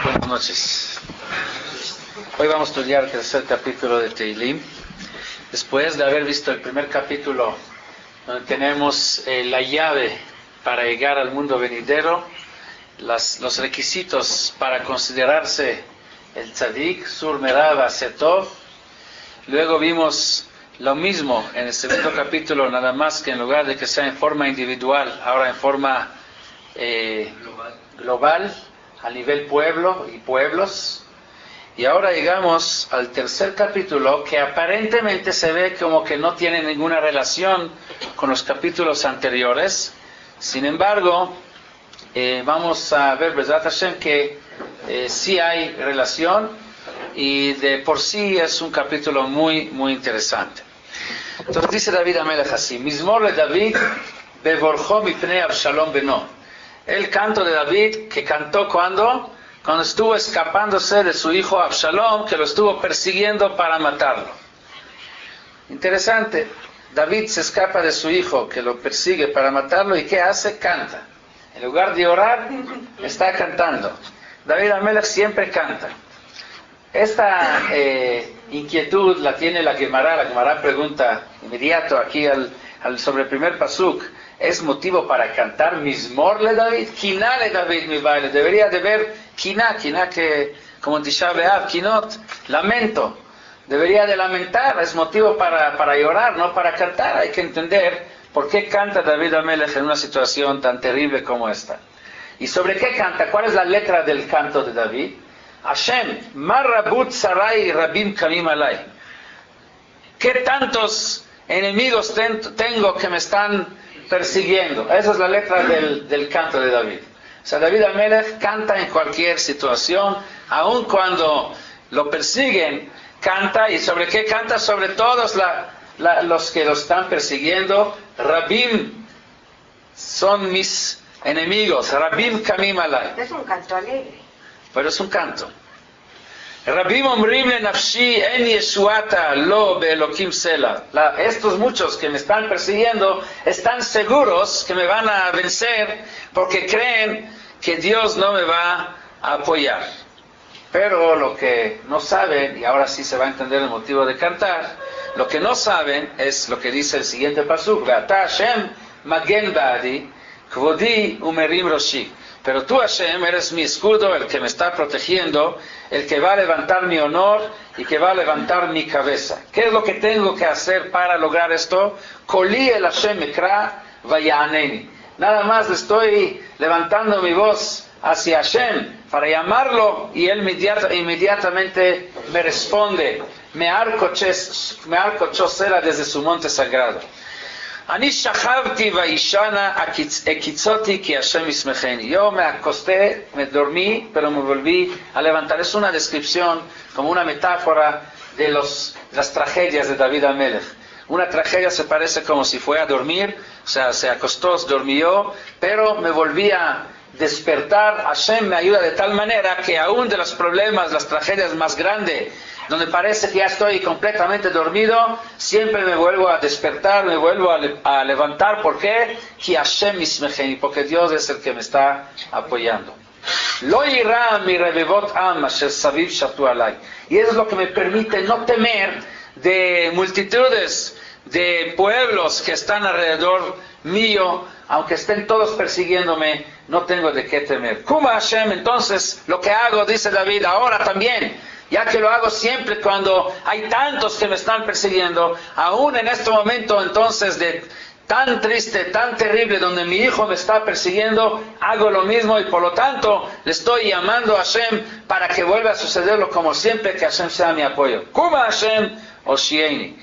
Buenas noches. Hoy vamos a estudiar el tercer capítulo de Tehilim. Después de haber visto el primer capítulo, donde tenemos la llave para llegar al mundo venidero, los requisitos para considerarse el tzadik, Sur Merava Setov. Luego vimos lo mismo en el segundo capítulo, nada más que en lugar de que sea en forma individual, ahora en forma global, a nivel pueblo y pueblos. Y ahora llegamos al tercer capítulo, que aparentemente se ve como que no tiene ninguna relación con los capítulos anteriores. Sin embargo, vamos a ver, Bezrat Hashem, que sí hay relación, y de por sí es un capítulo muy, muy interesante. Entonces dice David Amelech así: Mizmor le David bevorjo mipnei Abshalom beno. El canto de David, que cantó cuando estuvo escapándose de su hijo Absalom, que lo estuvo persiguiendo para matarlo. Interesante. David se escapa de su hijo, que lo persigue para matarlo, y ¿qué hace? Canta. En lugar de orar, está cantando. David Amelech siempre canta. Esta inquietud la tiene la Gemara. La Gemara pregunta inmediato aquí sobre el primer pasuk: ¿es motivo para cantar Mizmor le David? Kiná le David mi baile. Debería de ver kiná que, como en Tisha B'Av, kinot, lamento. Debería de lamentar, es motivo para llorar, no para cantar. Hay que entender por qué canta David Amelech en una situación tan terrible como esta. ¿Y sobre qué canta? ¿Cuál es la letra del canto de David? Hashem, marrabut sarai rabim kamim alay. ¿Qué tantos enemigos tengo que me están persiguiendo? Esa es la letra del canto de David. O sea, David Amelech canta en cualquier situación, aun cuando lo persiguen, canta. ¿Y sobre qué canta? Sobre todos los que lo están persiguiendo. Rabim son mis enemigos. Rabim kamim alay. Es un canto alegre. Pero es un canto. Rabim omrim le nafshi en yeshuata lo beelokim sela. Estos muchos que me están persiguiendo están seguros que me van a vencer porque creen que Dios no me va a apoyar. Pero lo que no saben, y ahora sí se va a entender el motivo de cantar, lo que no saben es lo que dice el siguiente pasuk: Ve'ata Hashem magen ba'adi kvodi umerim roshi. Pero tú, Hashem, eres mi escudo, el que me está protegiendo, el que va a levantar mi honor y que va a levantar mi cabeza. ¿Qué es lo que tengo que hacer para lograr esto? Koli el Hashem ekra vayaneni. Nada más estoy levantando mi voz hacia Hashem para llamarlo, y él inmediatamente me responde. Me arco chosera desde su monte sagrado. Ani shachavti vaishana ekitzoti ki Hashem ismecheni. Yo me acosté, me dormí, pero me volví a levantar. Es una descripción, como una metáfora de las tragedias de David Amelech. Una tragedia se parece como si fue a dormir, o sea, se acostó, dormió, pero me volví a despertar. Hashem me ayuda de tal manera que aún de los problemas, las tragedias más grandes, donde parece que ya estoy completamente dormido, siempre me vuelvo a despertar, me vuelvo a levantar. ¿Por qué? Ki Hashem ismecheni, porque Dios es el que me está apoyando. Lo ira mi rebevot am asher saviv shatu alay. Y eso es lo que me permite no temer de multitudes de pueblos que están alrededor mío, aunque estén todos persiguiéndome, no tengo de qué temer. Kuma Hashem, entonces lo que hago, dice David, ahora también, ya que lo hago siempre cuando hay tantos que me están persiguiendo, aún en este momento entonces de tan triste, tan terrible, donde mi hijo me está persiguiendo, hago lo mismo, y por lo tanto le estoy llamando a Hashem para que vuelva a sucederlo como siempre, que Hashem sea mi apoyo. Kuma Hashem oshieni.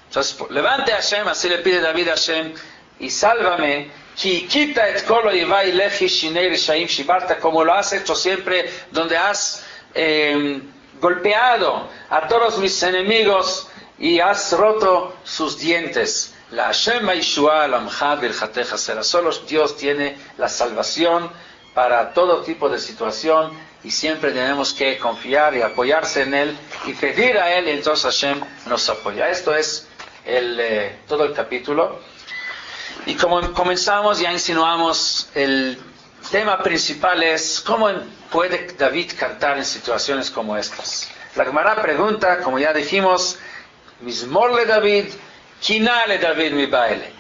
Entonces, levante a Hashem, así le pide David a Hashem, y sálvame. Ki quita et kolo yivai lechi shinei rishaim shibarta, como lo has hecho siempre, donde has golpeado a todos mis enemigos y has roto sus dientes. La Hashem Yeshua Lamcha Birchatecha Sera. Solo Dios tiene la salvación para todo tipo de situación, y siempre tenemos que confiar y apoyarse en Él y pedir a Él, y entonces Hashem nos apoya. Esto es todo el capítulo. Y como comenzamos, ya insinuamos el tema principal es cómo puede David cantar en situaciones como estas. La Gemara pregunta, como ya dijimos, Mizmor le David, Kiná le David mi baile.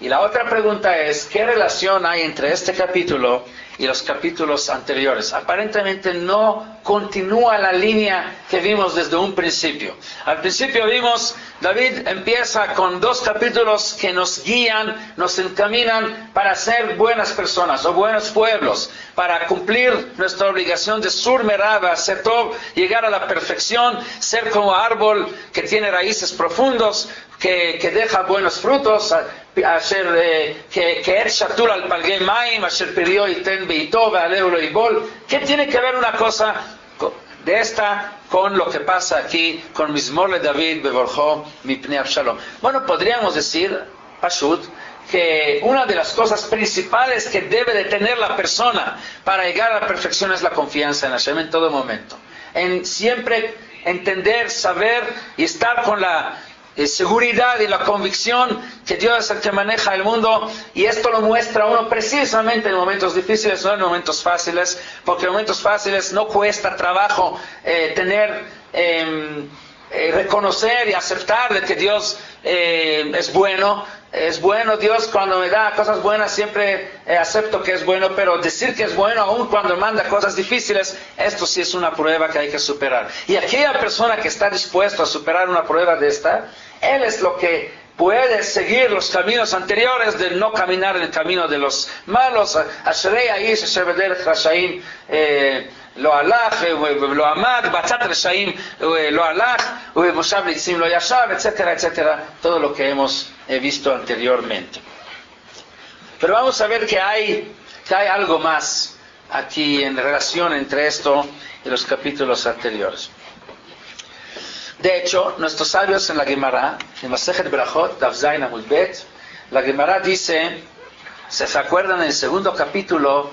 Y la otra pregunta es, ¿qué relación hay entre este capítulo y los capítulos anteriores? Aparentemente no continúa la línea que vimos desde un principio. Al principio vimos, David empieza con 2 capítulos que nos guían, nos encaminan para ser buenas personas o buenos pueblos, para cumplir nuestra obligación de surmeraba, ser todo, llegar a la perfección, ser como árbol que tiene raíces profundos, que deja buenos frutos, ¿qué tiene que ver una cosa de esta con lo que pasa aquí con Mizmor le David bevorjó mipnei Absalom? Bueno, podríamos decir, Pashut, que una de las cosas principales que debe de tener la persona para llegar a la perfección es la confianza en Hashem en todo momento. En siempre entender, saber y estar con la seguridad y la convicción que Dios es el que maneja el mundo, y esto lo muestra uno precisamente en momentos difíciles, no en momentos fáciles, porque en momentos fáciles no cuesta trabajo reconocer y aceptar de que Dios es bueno. Es bueno Dios cuando me da cosas buenas, siempre acepto que es bueno, pero decir que es bueno aún cuando manda cosas difíciles, esto sí es una prueba que hay que superar. Y aquella persona que está dispuesta a superar una prueba de esta, él es lo que puede seguir los caminos anteriores de no caminar en el camino de los malos. Ashrei Aish asher bederech rashaim lo halach, lo amad, batzat reshaim lo halach, moshav litzim lo yashav, etcétera, etcétera, todo lo que hemos visto anteriormente. Pero vamos a ver que hay algo más aquí en relación entre esto y los capítulos anteriores. De hecho, nuestros sabios en la Gemara, en Masejet Berachot, Daf Zayin Amud Bet, la Gemara dice, ¿se acuerdan en el segundo capítulo?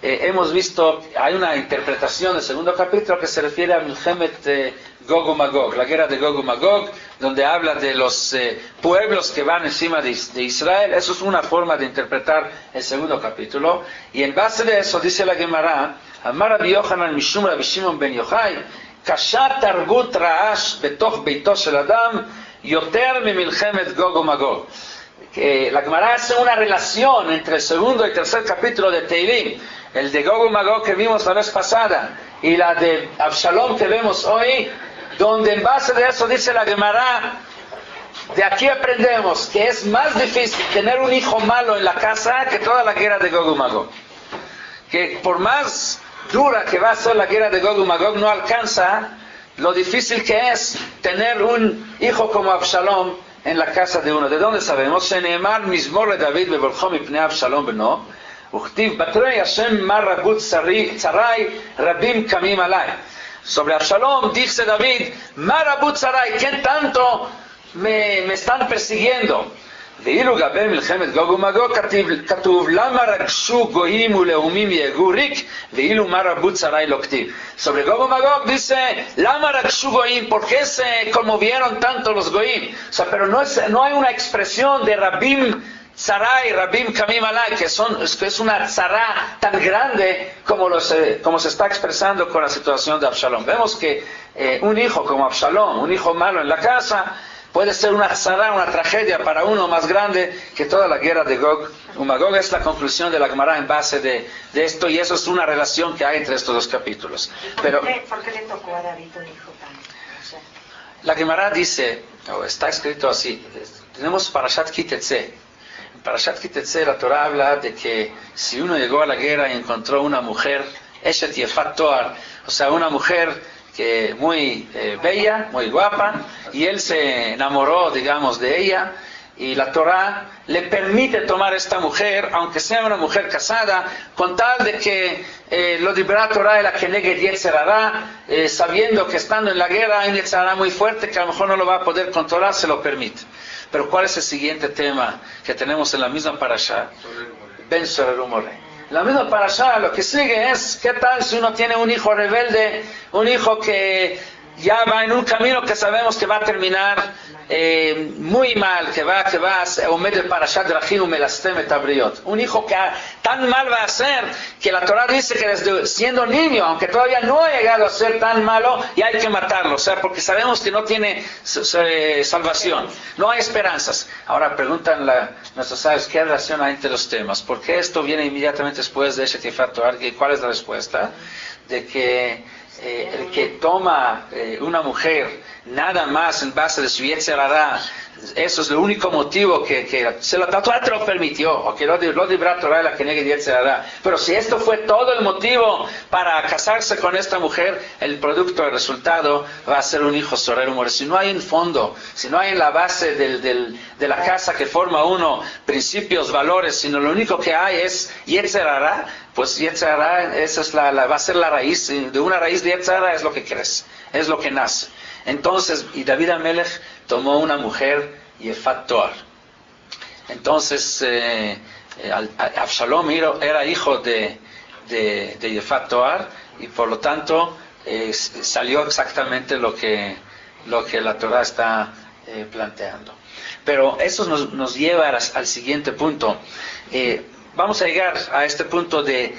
Hemos visto, hay una interpretación del segundo capítulo que se refiere a Milchemet Gog u Magog, la guerra de Gog u Magog, donde habla de los pueblos que van encima de Israel. Eso es una forma de interpretar el segundo capítulo. Y en base de eso dice la Gemara, Amar Rabbi Yochanan Mishum Rabbi Shimon ben Yochai, Kashat Targut Ra'ash Betoch Beito Shel Adam Yoter Mimilchemet Gog u Magog. La Gemara hace una relación entre el segundo y tercer capítulo de Teilim, el de Gog u Magog que vimos la vez pasada y la de Absalom que vemos hoy, donde en base de eso dice la Gemara, de aquí aprendemos que es más difícil tener un hijo malo en la casa que toda la guerra de Gog u Magog. Que por más dura que va a ser la guerra de Gog u Magog, no alcanza lo difícil que es tener un hijo como Absalom en la casa de uno. ¿De dónde sabemos? Sheneemar Mizmor le David bevorjó mipnei Absalom beno, uchtiv batrei Hashem mar rabut tzarai rabim kamim alai. Sobre Absalom dice David, mar rabut tzarai, ¿qué tanto me están persiguiendo? ואילו גבי מלחמת גוג ומגוג כתוב למה רגשו גויים ולאומים יהגו ריק ואילו מה רבו צרי לא כתיב. Sobre Gog y Magog dice lama ragshu goyim, ¿por qué se conmovieron tanto los goyim? O sea, pero no hay una expresión de rabim tzarai, rabim kamim alai, que es una tzara tan grande como se está expresando con la situación de Absalom. Vemos que un hijo como Absalom, un hijo malo en la casa, puede ser una tzara, una tragedia para uno más grande que toda la guerra de Gog y Magog. Es la conclusión de la Gemara en base de esto, y eso es una relación que hay entre estos dos capítulos. Pero, ¿por qué le tocó a David un hijo tan? O sea, la Gemara dice, está escrito así, tenemos Parashat Ki Tetzeh. En Parashat Ki Tetzeh la Torah habla de que si uno llegó a la guerra y encontró una mujer, Eshet Yefat Toar, o sea, una mujer que muy bella, muy guapa, y él se enamoró, digamos, de ella, y la Torah le permite tomar esta mujer, aunque sea una mujer casada, con tal de que lo dirá Torah y la que negue Yetzer Hara, sabiendo que estando en la guerra hay un Yetzer Hara muy fuerte que a lo mejor no lo va a poder controlar, se lo permite. Pero ¿cuál es el siguiente tema que tenemos en la misma parasha? Ben Soreru More. La misma parasha, lo que sigue es, ¿qué tal si uno tiene un hijo rebelde, un hijo que ya va en un camino que sabemos que va a terminar muy mal, que va a Omed el Parashat Drachim Umelastem et Abriot. Un hijo que tan mal va a ser que la Torah dice que desde siendo niño, aunque todavía no ha llegado a ser tan malo, ya hay que matarlo, o sea, porque sabemos que no tiene salvación, no hay esperanzas. Ahora preguntan nuestros sabios, ¿qué relación hay entre los temas? ¿Por qué esto viene inmediatamente después de Shetifat Torah? ¿Y cuál es la respuesta? De que el que toma una mujer nada más en base de su Yetzer Hara, eso es el único motivo que se la Torah te lo permitió, o que lo dirá Torah la que niegue Yetzer Hara. Pero si esto fue todo el motivo para casarse con esta mujer, el producto, el resultado va a ser un hijo sorero muere. Si no hay un fondo, si no hay en la base de la casa que forma uno principios, valores, sino lo único que hay es Yetzer Hara, pues Yetzer Hara, esa es va a ser la raíz. De una raíz de Yetzer Hara es lo que crece, es lo que nace. Entonces, y David Amelech tomó una mujer, Yefat Toar. Entonces, Absalom era hijo de Yefat Toar, y por lo tanto salió exactamente lo que la Torah está planteando. Pero eso nos lleva al siguiente punto. Vamos a llegar a este punto de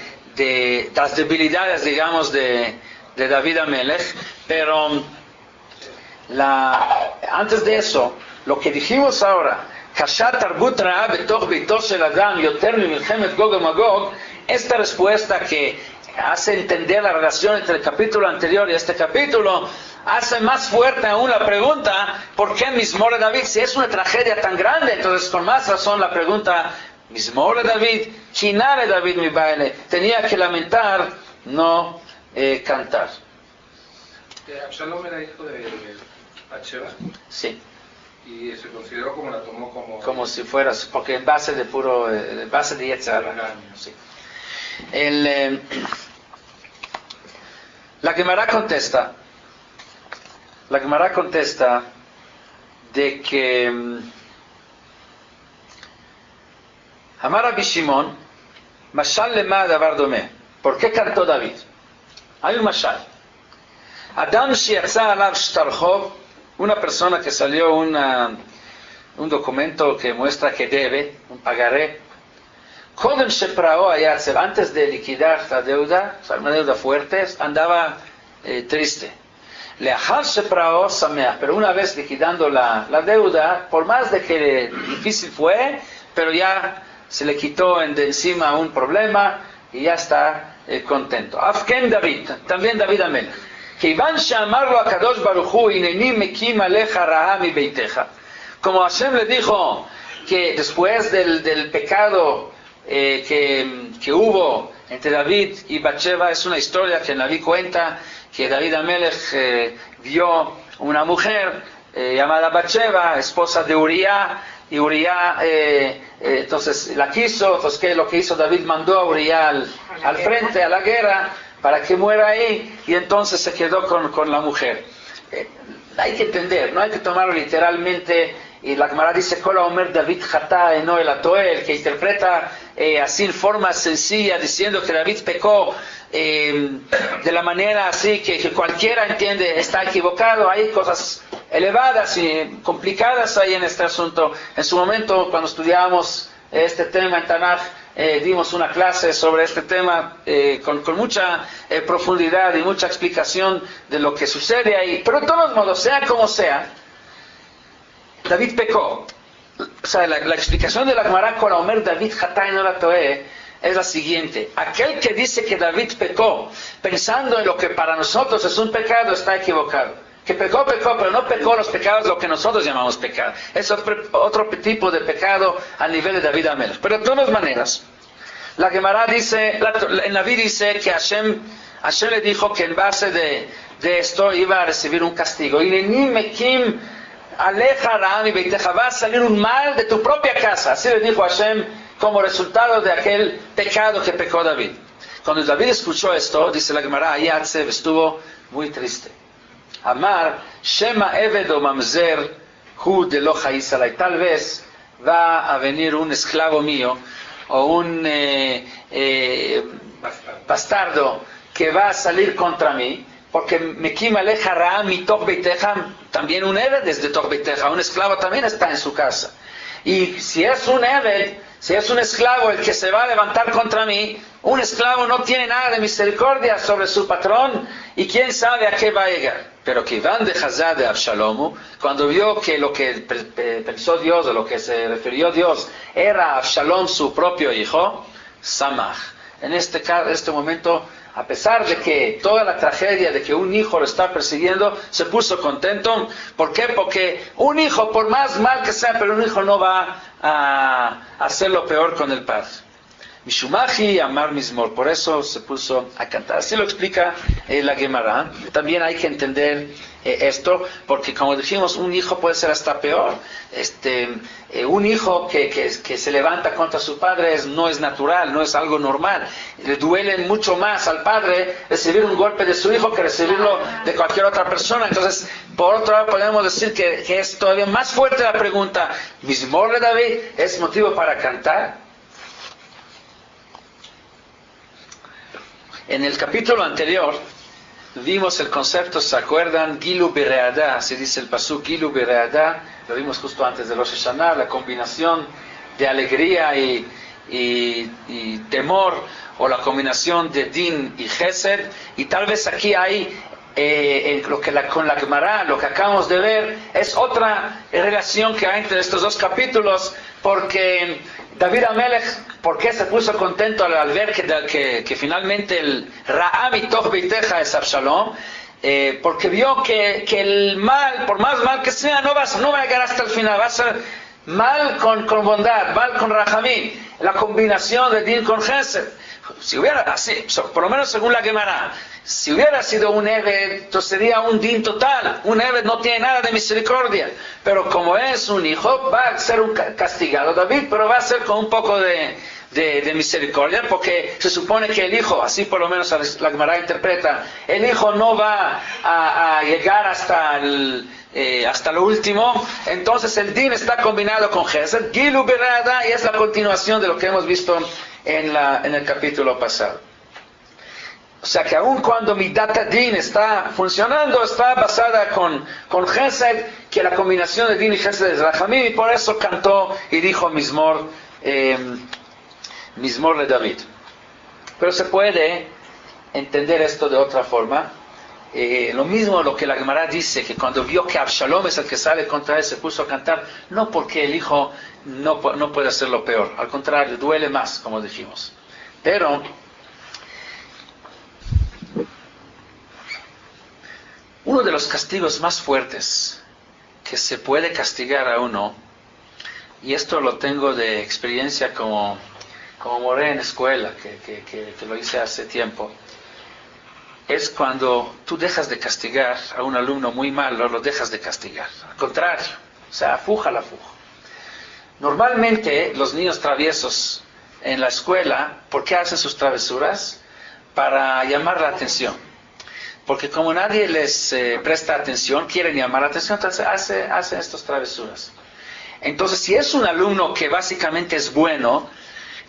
las debilidades, digamos, de David Amelech, pero antes de eso, lo que dijimos ahora, esta respuesta que hace entender la relación entre el capítulo anterior y este capítulo, hace más fuerte aún la pregunta, ¿por qué Mizmor David? Si es una tragedia tan grande, entonces con más razón la pregunta, Mizmor David, Chinare David mi baile, tenía que lamentar, no cantar. Absalom era hijo de Bathsheba. Sí. Y se consideró como la tomó como si fueras, porque en base de base de Yetzer Hara. Sí. La Gemara contesta de que Amar Rabbi Shimon, Mashal lema davar domeh. ¿Por qué cantó David? Hay un mashal. Adam shiatza alav shtarchov, una persona que salió un documento que muestra que debe, un pagaré. Kodem sheprao ayatzel, antes de liquidar la deuda, o sea, una deuda fuerte, andaba triste. Leachar sheprao sameach, pero una vez liquidando la deuda, por más de que difícil fue, pero ya se le quitó de encima un problema y ya está contento. Afken David, también David Amelech. Keivan she'amarlo akadosh baruch hu, hineni mekim alecha ra'a mi beitecha. Como Hashem le dijo que después del pecado que hubo entre David y Bathsheba, es una historia que David cuenta, que David Amelech vio una mujer llamada Bathsheba, esposa de Uriah, y Uriah entonces la quiso, entonces lo que hizo David, mandó a Uriah al frente, a la guerra, para que muera ahí, y entonces se quedó con la mujer. Hay que entender, no hay que tomarlo literalmente, y la Gemara dice, Kola Omer David Jatá eno el atoel, que interpreta así en forma sencilla, diciendo que David pecó de la manera así, que cualquiera entiende, está equivocado. Hay cosas elevadas y complicadas ahí en este asunto. En su momento, cuando estudiábamos este tema en Tanaj, dimos una clase sobre este tema con mucha profundidad y mucha explicación de lo que sucede ahí. Pero de todos modos, sea como sea, David pecó. O sea, la explicación de la Gemara con Omer David Jatá no la toé es la siguiente: aquel que dice que David pecó pensando en lo que para nosotros es un pecado está equivocado. Que pecó, pero no pecó los pecados lo que nosotros llamamos pecado. Es otro tipo de pecado a nivel de David Amelech. Pero de todas maneras, la Gemara dice, en David dice que Hashem le dijo que en base de esto iba a recibir un castigo. Y ni mekim aleja ra'am y beiteja, va a salir un mal de tu propia casa. Así le dijo Hashem como resultado de aquel pecado que pecó David. Cuando David escuchó esto, dice la Gemara, Yatsev estuvo muy triste. Amar, Shema Eved o Mamzer, Hu de lo Haisalai. Tal vez va a venir un esclavo mío o un bastardo que va a salir contra mí, porque Mekim aleja Raam y Toch Beiteja, también un Eved es de Toch Beiteja, un esclavo también está en su casa. Y si es un Eved, si es un esclavo el que se va a levantar contra mí, un esclavo no tiene nada de misericordia sobre su patrón, y quién sabe a qué va a llegar. Pero que Iván de Hazá de Abshalomu, cuando vio que lo que pensó Dios, o lo que se refirió Dios, era Absalom su propio hijo, Samach. En este momento, a pesar de que toda la tragedia de que un hijo lo está persiguiendo, se puso contento. ¿Por qué? Porque un hijo, por más mal que sea, pero un hijo no va a hacerlo peor con el padre. Mishumachi amar Mizmor, por eso se puso a cantar. Así lo explica la Gemara. También hay que entender esto, porque como dijimos, un hijo puede ser hasta peor. Un hijo que se levanta contra su padre no es natural, no es algo normal. Le duele mucho más al padre recibir un golpe de su hijo que recibirlo de cualquier otra persona. Entonces, por otro lado, podemos decir que es todavía más fuerte la pregunta. ¿Mizmor de David es motivo para cantar? En el capítulo anterior vimos el concepto, ¿se acuerdan? Gilu Bereadá, se dice el pasuk Gilu Bereadá, lo vimos justo antes de Rosh Hashanah, la combinación de alegría y temor, o la combinación de Din y Gesed, y tal vez aquí hay con la Gemara, lo que acabamos de ver, es otra relación que hay entre estos dos capítulos, porque David Amelech, ¿por qué se puso contento al ver que finalmente el Raam y Toch Beiteja es Absalom? Porque vio que el mal, por más mal que sea, no va a llegar hasta el final, va a ser mal con bondad, mal con Rahamim, la combinación de Din con Gesed. Si hubiera así, por lo menos según la Gemara, si hubiera sido un Eved, entonces sería un Din total. Un Eved no tiene nada de misericordia, pero como es un hijo, va a ser un castigado David, pero va a ser con un poco de misericordia, porque se supone que el hijo, así por lo menos la Gemara interpreta, el hijo no va a llegar hasta lo último. Entonces el Din está combinado con Gesed, Gilu Berada, y es la continuación de lo que hemos visto en el capítulo pasado. O sea que aun cuando mi data Din está funcionando, está basada con Gesed, que la combinación de Din y Gesed es Rahamim, y por eso cantó y dijo Mizmor de David. Pero se puede entender esto de otra forma. Lo mismo lo que la Gemara dice, que cuando vio que Absalom es el que sale contra él, se puso a cantar, no porque el hijo no puede hacerlo peor, al contrario, duele más, como dijimos. Pero uno de los castigos más fuertes que se puede castigar a uno, y esto lo tengo de experiencia como moré en escuela, que lo hice hace tiempo, es cuando tú dejas de castigar a un alumno muy malo, lo dejas de castigar. Al contrario, o sea, afuja la fuja. Normalmente los niños traviesos en la escuela, ¿por qué hacen sus travesuras? Para llamar la atención. Porque como nadie les presta atención, quieren llamar la atención, entonces hacen estas travesuras. Entonces, si es un alumno que básicamente es bueno,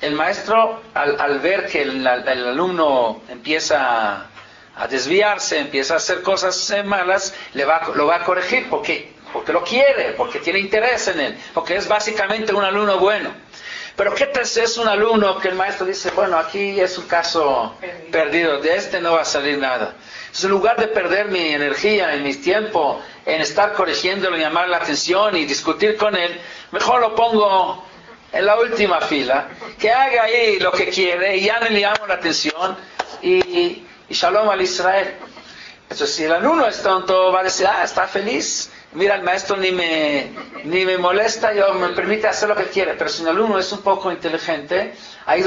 el maestro, al ver que el alumno empieza a desviarse, empieza a hacer cosas malas, lo va a corregir porque lo quiere, porque tiene interés en él, porque es básicamente un alumno bueno. Pero ¿qué tal si es un alumno que el maestro dice, bueno, aquí es un caso perdido, de este no va a salir nada? Entonces, en lugar de perder mi energía, en mi tiempo, en estar corrigiéndolo, llamar la atención y discutir con él, mejor lo pongo en la última fila, que haga ahí lo que quiere, y ya no le llamo la atención, y Shalom al Israel. Entonces, si el alumno es tonto, va a decir, está feliz, mira, el maestro ni me molesta, me permite hacer lo que quiere. Pero si el alumno es un poco inteligente, ahí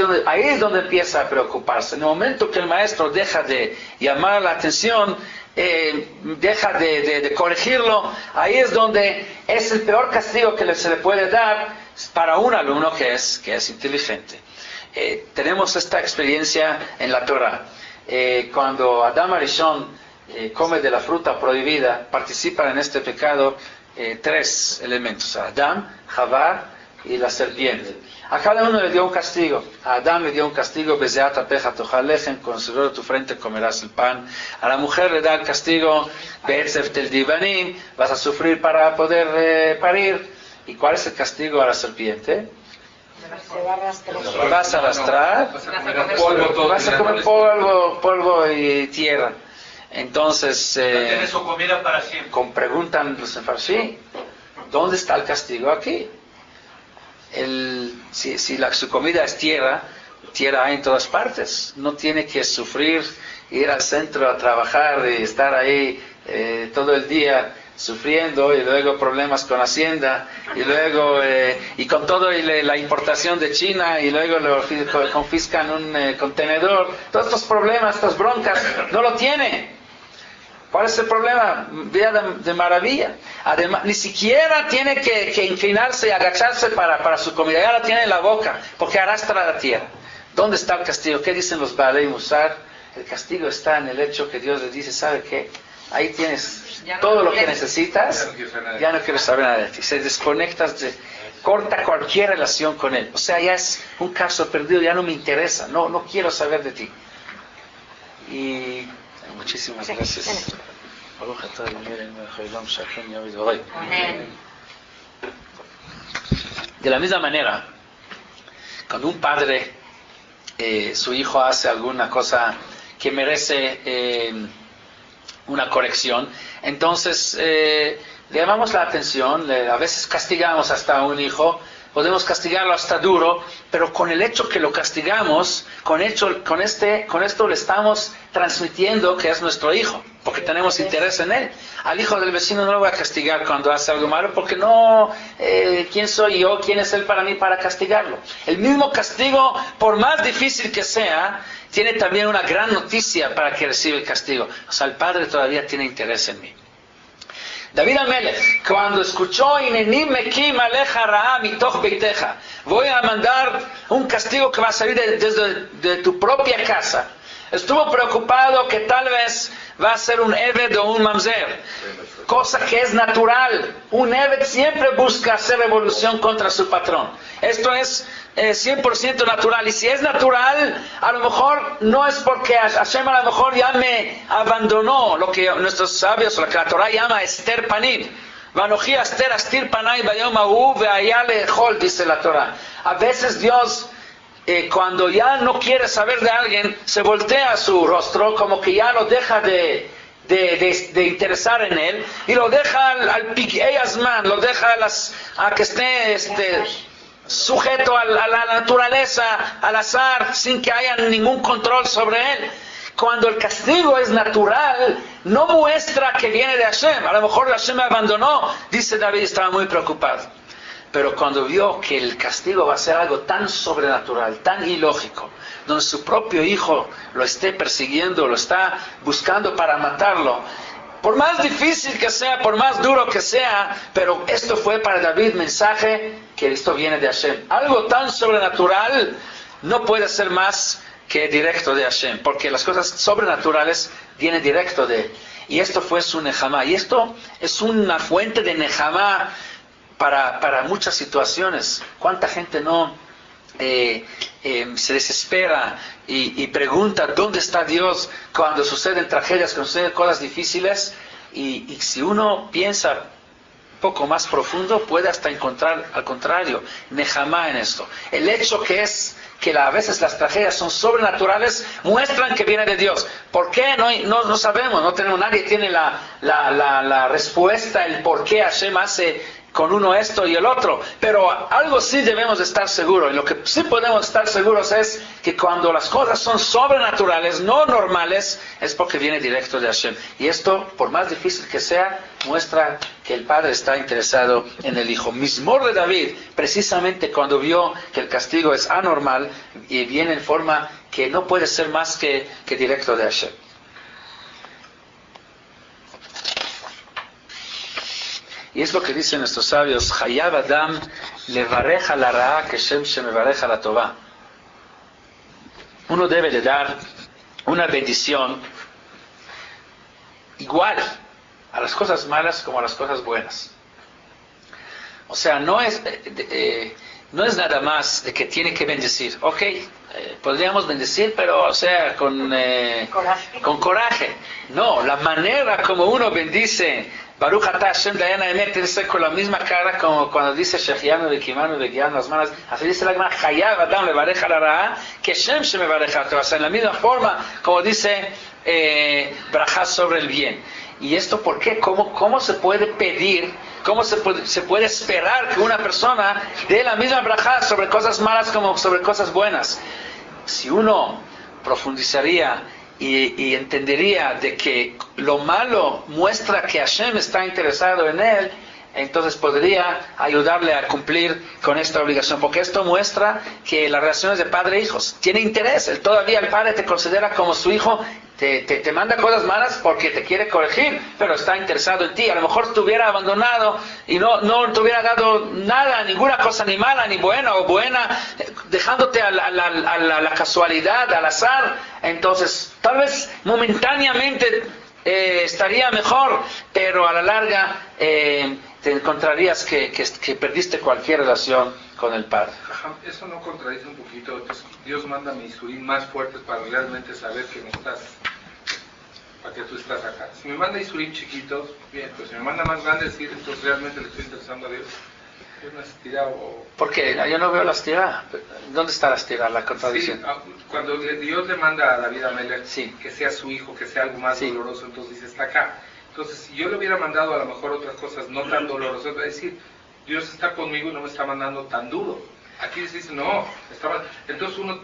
es donde empieza a preocuparse. En el momento que el maestro deja de llamar la atención, deja de corregirlo, ahí es donde es el peor castigo que se le puede dar para un alumno que es inteligente. Tenemos esta experiencia en la Torah. Cuando Adam Arishon come de la fruta prohibida, participan en este pecado 3 elementos: Adam, Javá y la serpiente. A cada uno le dio un castigo. A Adán le dio un castigo, Bezeat apeja tochal lechem, con el sudor de tu frente comerás el pan. A la mujer le da el castigo, Be'etzef tel divanim, vas a sufrir para poder parir. ¿Y cuál es el castigo a la serpiente? Se va a arrastrar. Vas a arrastrar, vas a comer polvo y tierra. Entonces, Tiene su comida para siempre. preguntan los enfarshí, ¿dónde está el castigo aquí? Si su comida es tierra, tierra hay en todas partes. No tiene que sufrir, ir al centro a trabajar y estar ahí todo el día sufriendo, y luego problemas con Hacienda, y luego y con todo y la importación de China, y luego lo confiscan un contenedor. Todos estos problemas, estas broncas, no lo tiene. ¿Cuál es el problema? Vida de maravilla. Además, ni siquiera tiene que inclinarse y agacharse para su comida. Ya la tiene en la boca, porque arrastra la tierra. ¿Dónde está el castigo? ¿Qué dicen los Baalei Musar? El castigo está en el hecho que Dios les dice, ¿sabe qué? Ahí tienes todo lo que necesitas, ya no quiero saber nada de ti. Se desconectas, corta cualquier relación con Él. O sea, ya es un caso perdido, ya no me interesa, no quiero saber de ti. Y muchísimas gracias. De la misma manera, cuando un padre, su hijo hace alguna cosa que merece una corrección, entonces le llamamos la atención, a veces castigamos hasta a un hijo, podemos castigarlo hasta duro, pero con el hecho que lo castigamos, con esto le estamos transmitiendo que es nuestro hijo, porque tenemos interés en él. Al hijo del vecino no lo voy a castigar cuando hace algo malo, porque no, ¿quién soy yo? ¿Quién es él para mí para castigarlo? El mismo castigo, por más difícil que sea, tiene también una gran noticia para que reciba el castigo. O sea, el padre todavía tiene interés en mí. David Amelech, cuando escuchó Inenim mekim aleja ra'a mitoch beiteja, voy a mandar un castigo que va a salir desde tu propia casa, estuvo preocupado que tal vez va a ser un Eved o un Mamzer, cosa que es natural. Un Eved siempre busca hacer revolución contra su patrón. Esto es 100% natural, y si es natural, a lo mejor no es porque Hashem a lo mejor ya me abandonó, lo que nuestros sabios, lo que la Torah llama Ester Panim. Vanoji Aster Astir Panay Bayom Ahu Veayale Echol, dice la Torah. A veces Dios, cuando ya no quiere saber de alguien, se voltea su rostro, como que ya lo deja de interesar en él, y lo deja al Pikei Azman, lo deja a que esté sujeto a la naturaleza, al azar, sin que haya ningún control sobre él. Cuando el castigo es natural, no muestra que viene de Hashem. A lo mejor Hashem me abandonó, dice David, estaba muy preocupado. Pero cuando vio que el castigo va a ser algo tan sobrenatural, tan ilógico, donde su propio hijo lo esté persiguiendo, lo está buscando para matarlo, por más difícil que sea, por más duro que sea, pero esto fue para David mensaje que esto viene de Hashem. Algo tan sobrenatural no puede ser más que directo de Hashem, porque las cosas sobrenaturales vienen directo de él. Y esto fue su Nejamá. Y esto es una fuente de Nejamá para muchas situaciones. ¿Cuánta gente no se desespera y pregunta dónde está Dios cuando suceden tragedias, cuando suceden cosas difíciles? Y si uno piensa un poco más profundo, puede hasta encontrar al contrario Nejamá en esto. El hecho que es que a veces las tragedias son sobrenaturales, muestran que viene de Dios. ¿Por qué? No sabemos, no tenemos, nadie tiene la respuesta, el por qué Hashem hace con uno esto y el otro, pero algo sí debemos de estar seguros, y lo que sí podemos estar seguros es que cuando las cosas son sobrenaturales, no normales, es porque viene directo de Hashem. Y esto, por más difícil que sea, muestra que el padre está interesado en el hijo. Mizmor de David, precisamente cuando vio que el castigo es anormal y viene en forma que no puede ser más que directo de Hashem. Y es lo que dicen nuestros sabios, Hayab Adam levareja la ra'a que Shem shemevareja la tová. Uno debe de dar una bendición igual a las cosas malas como a las cosas buenas. O sea, no es no es nada más de que tiene que bendecir. Ok, podríamos bendecir, pero o sea, con coraje. No, la manera como uno bendice Baruch atah Hashem Dayan Haemet tiene que ser con la misma cara como cuando dice Shechianu Vekimanu Vekianu las manos. Así dice la Gemara, Chayav Adam Levarech al Hara, que Shem Shemevarech al Tov. O sea, en la misma forma como dice Brajá sobre el bien. ¿Y esto por qué? ¿Cómo se puede pedir? ¿Cómo se puede esperar que una persona dé la misma brajá sobre cosas malas como sobre cosas buenas? Si uno profundizaría y entendería de que lo malo muestra que Hashem está interesado en él, entonces podría ayudarle a cumplir con esta obligación, porque esto muestra que las relaciones de padre e hijos tiene interés. Todavía el padre te considera como su hijo, te manda cosas malas porque te quiere corregir, pero está interesado en ti. A lo mejor te hubiera abandonado y no te hubiera dado nada, ninguna cosa ni mala ni buena o buena, dejándote a la casualidad, al azar. Entonces tal vez momentáneamente estaría mejor, pero a la larga te encontrarías que perdiste cualquier relación con el Padre. Eso no contradice un poquito. Entonces, Dios manda misurim más fuertes para realmente saber que no estás, para que tú estás acá. Si me manda misurim chiquitos, bien, pero si me manda más grandes, sí, entonces realmente le estoy interesando a Dios. Es una estirada o... ¿Por qué? Yo no veo la estirada. ¿Dónde está la estirada, la contradicción? Sí, cuando Dios le manda a David Amelech sí, que sea su hijo, que sea algo más doloroso, entonces dice, está acá. Entonces, si yo le hubiera mandado a lo mejor otras cosas no tan dolorosas, va a decir, Dios está conmigo y no me está mandando tan duro. Aquí se dice, no, entonces uno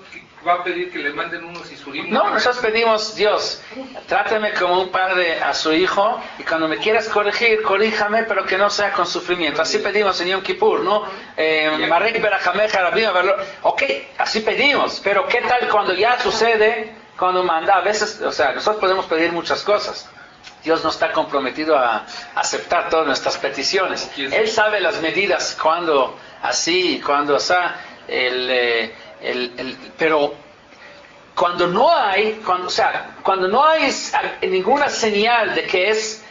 va a pedir que le manden unos isurim. No, nosotros pedimos, Dios, trátame como un padre a su hijo, y cuando me quieras corregir, corríjame, pero que no sea con sufrimiento. Así pedimos en Yom Kippur, ¿no? Marek Berajameja Rabim Avalor. Ok, así pedimos, pero ¿qué tal cuando ya sucede, cuando manda? A veces, o sea, nosotros podemos pedir muchas cosas. Dios no está comprometido a aceptar todas nuestras peticiones. Él sabe las medidas, cuando así, cuando así, pero cuando no hay, cuando no hay ninguna señal de que es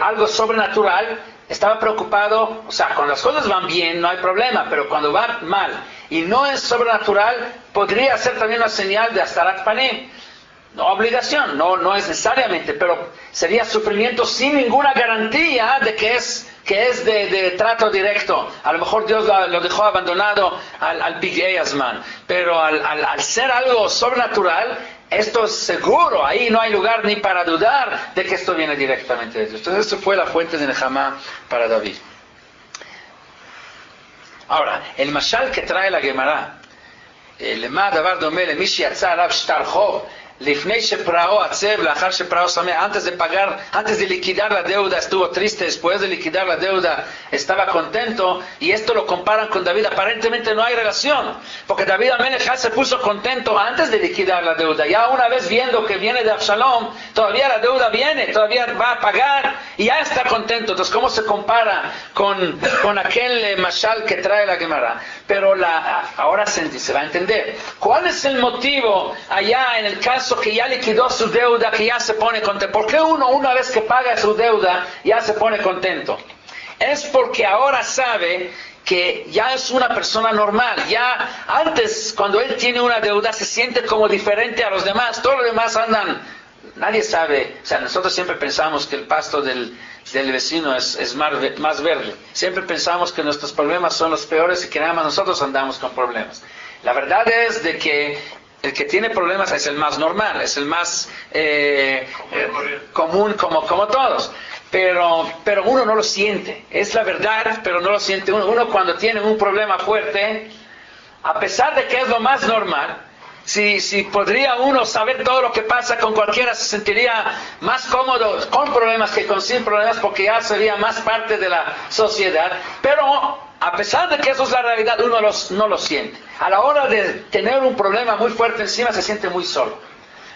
algo sobrenatural, estaba preocupado. O sea, cuando las cosas van bien no hay problema, pero cuando van mal y no es sobrenatural, podría ser también una señal de Astarat Panim. No obligación, no es necesariamente, pero sería sufrimiento sin ninguna garantía de que es de trato directo. A lo mejor Dios lo dejó abandonado al Big Asman, pero al ser algo sobrenatural, esto es seguro. Ahí no hay lugar ni para dudar de que esto viene directamente de Dios. Entonces esto fue la fuente de Nehemá para David. Ahora, el mashal que trae la Gemara, lema davar dome le mishi yatsa alav shtar chov antes de pagar, antes de liquidar la deuda estuvo triste, después de liquidar la deuda estaba contento, y esto lo comparan con David. Aparentemente no hay relación, porque David Amelech ya se puso contento antes de liquidar la deuda. Ya una vez viendo que viene de Absalom, todavía la deuda viene, todavía va a pagar y ya está contento. Entonces, ¿cómo se compara con aquel mashal que trae la Gemara? Pero ahora se va a entender cuál es el motivo allá en el caso que ya liquidó su deuda, que ya se pone contento. ¿Por qué uno, una vez que paga su deuda, ya se pone contento? Es porque ahora sabe que ya es una persona normal. Ya antes, cuando él tiene una deuda, se siente como diferente a los demás. Todos los demás andan, nadie sabe. O sea, nosotros siempre pensamos que el pasto del vecino es más verde. Siempre pensamos que nuestros problemas son los peores y que nada más nosotros andamos con problemas. La verdad es de que el que tiene problemas es el más normal, es el más común como todos. Pero uno no lo siente. Es la verdad, pero no lo siente. Uno cuando tiene un problema fuerte, a pesar de que es lo más normal, si podría uno saber todo lo que pasa con cualquiera, se sentiría más cómodo con problemas que con sin problemas, porque ya sería más parte de la sociedad. Pero a pesar de que eso es la realidad, uno no lo siente. A la hora de tener un problema muy fuerte encima, se siente muy solo.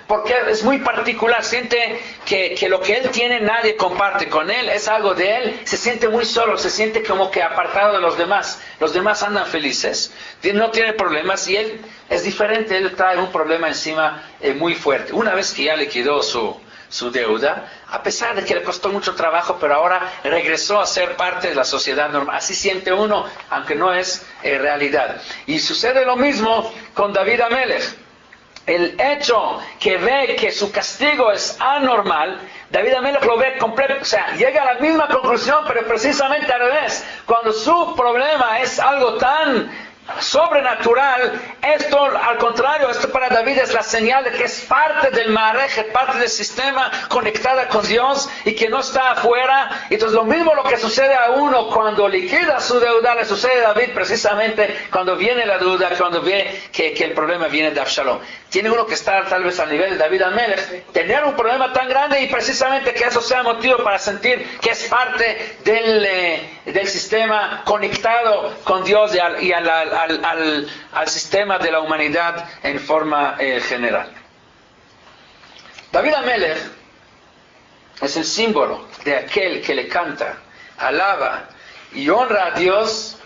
Porque es muy particular, siente que lo que él tiene nadie comparte con él, es algo de él, se siente muy solo, se siente como que apartado de los demás. Los demás andan felices, no tiene problemas, y él es diferente, él trae un problema encima muy fuerte. Una vez que ya liquidó su su deuda, a pesar de que le costó mucho trabajo, pero ahora regresó a ser parte de la sociedad normal. Así siente uno, aunque no es realidad. Y sucede lo mismo con David Amelech. El hecho que ve que su castigo es anormal, David Amelech lo ve completo, o sea, llega a la misma conclusión, pero precisamente al revés. Cuando su problema es algo tan sobrenatural, esto al contrario, esto para David es la señal de que es parte del Maarejet, parte del sistema conectada con Dios y que no está afuera. Entonces lo mismo lo que sucede a uno cuando liquida su deuda, le sucede a David precisamente cuando viene la duda, cuando ve que el problema viene de Absalom. Tiene uno que estar tal vez al nivel de David Amelech, tener un problema tan grande y precisamente que eso sea motivo para sentir que es parte del sistema conectado con Dios y al sistema de la humanidad en forma general. David Amelech es el símbolo de aquel que le canta, alaba y honra a Dios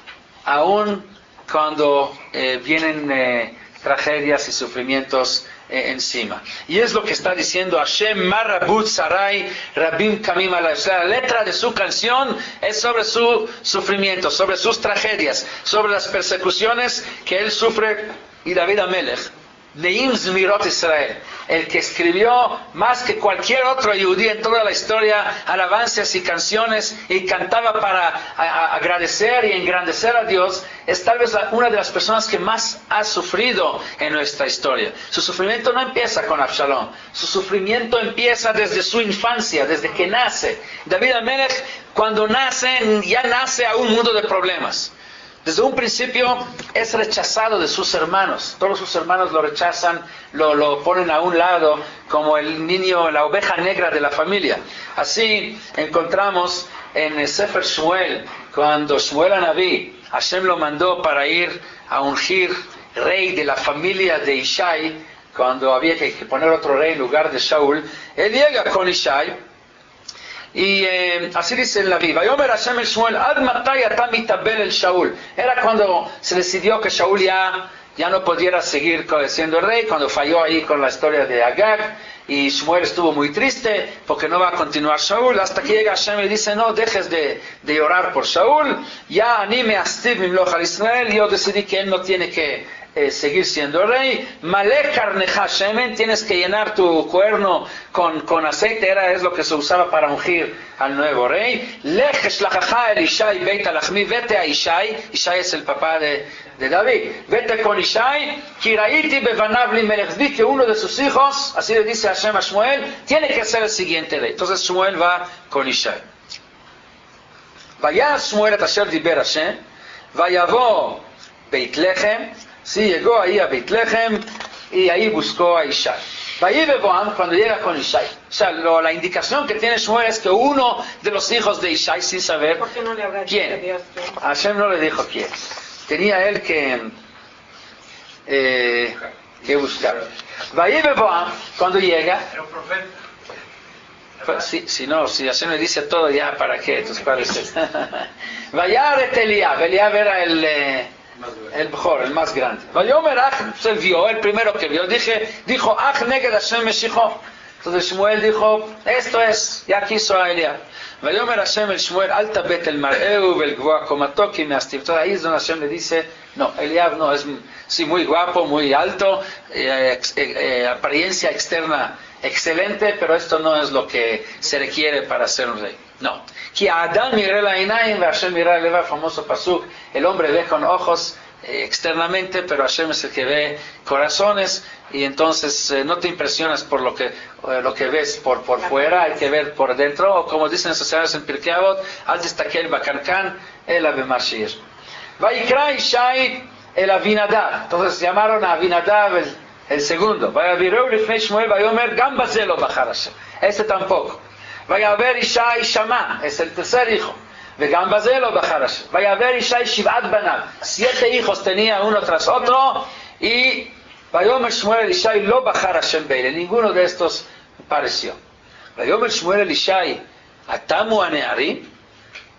aun cuando vienen tragedias y sufrimientos encima. Y es lo que está diciendo Hashem Marabut Sarai Rabim Kamim Alay. La letra de su canción es sobre su sufrimiento, sobre sus tragedias, sobre las persecuciones que él sufre. Y David Amelech, Neim Zmirot Israel, el que escribió más que cualquier otro yudí en toda la historia alabanzas y canciones y cantaba para agradecer y engrandecer a Dios, es tal vez una de las personas que más ha sufrido en nuestra historia. Su sufrimiento no empieza con Absalom, su sufrimiento empieza desde su infancia, desde que nace. David Amelech, cuando nace, ya nace a un mundo de problemas. Desde un principio es rechazado de sus hermanos. Todos sus hermanos lo rechazan, lo ponen a un lado como el niño, la oveja negra de la familia. Así encontramos en el Sefer Shmuel, cuando Shmuel Anabí, Hashem lo mandó para ir a ungir rey de la familia de Ishai, cuando había que poner otro rey en lugar de Shaul. Él llega con Ishai. Y así dice en la Biblia, Vayomer Hashem el Shmuel, Ad matay ata mitabel el Shaul. Era cuando se decidió que Shaul ya no pudiera seguir siendo rey, cuando falló ahí con la historia de Agag, y Shmuel estuvo muy triste porque no va a continuar Shaul, hasta que llega Hashem y dice, no dejes de orar por Shaul, ya anime a Steve Mimloch al Israel, yo decidí que él no tiene que seguir siendo rey. Malek karnecha shemen, tienes que llenar tu cuerno con aceite, es lo que se usaba para ungir al nuevo rey. Lech shlachacha el Ishai beit alachmi, vete a Ishai. Ishai es el papá de David. Vete con Ishai, kiraiti bevanav limelech, vi que uno de sus hijos, así le dice Hashem a Shmuel, tiene que ser el siguiente rey. Entonces Shmuel va con Ishai. Vaya Shmuel et asher diber Hashem, vayavo Beit Lechem. Sí, llegó ahí a Beit Lechem y ahí buscó a Ishai. Cuando llega con Ishai, o sea, la indicación que tiene Shmuel es que uno de los hijos de Ishai, sin saber ¿por qué no le habrá dicho quién, Dios? Hashem no le dijo quién, tenía él que buscar. Cuando llega, Era un profeta. si Hashem le dice todo, ya para qué, entonces parece. Vayar Eliab era el mejor, el más grande. Vayomer Ach, se vio, el primero que vio, dijo, Ach neged Hashem Meshicho. Entonces Shmuel dijo, esto es, ya quiso a Eliab. Vayomer Hashem el Shmuel, alta bet el mareu, vel gvoa komato, ki meastiv. Entonces ahí es donde Hashem le dice, no, Eliab no, es sí muy guapo, muy alto, apariencia externa excelente, pero esto no es lo que se requiere para ser un rey. No. Que Adán mire la inaim, Hashem mira el famoso pasuk, el hombre ve con ojos externamente, pero Hashem es el que ve corazones, y entonces no te impresionas por lo que ves por fuera, hay que ver por dentro, o como dicen las sociedades en Pirkei Avot, al destaquel bakankan el abemashir. Vaikra Ishai el Avinadab, entonces llamaron a Avinadab el segundo. Vayavireu lifnei Shmuel vayomer gam baze lo bachar Hashem. Ese tampoco. Vayaver Ishai Shama, es el tercer hijo. Vegam baze lo bachar Hashem. Vayaver Ishai Shivat banav, 7 hijos tenía uno tras otro, y vayomer Shmuel Ishai lo bachar Hashem beile, ninguno de estos pareció. Vayomer Shmuel Ishai atamu anearim,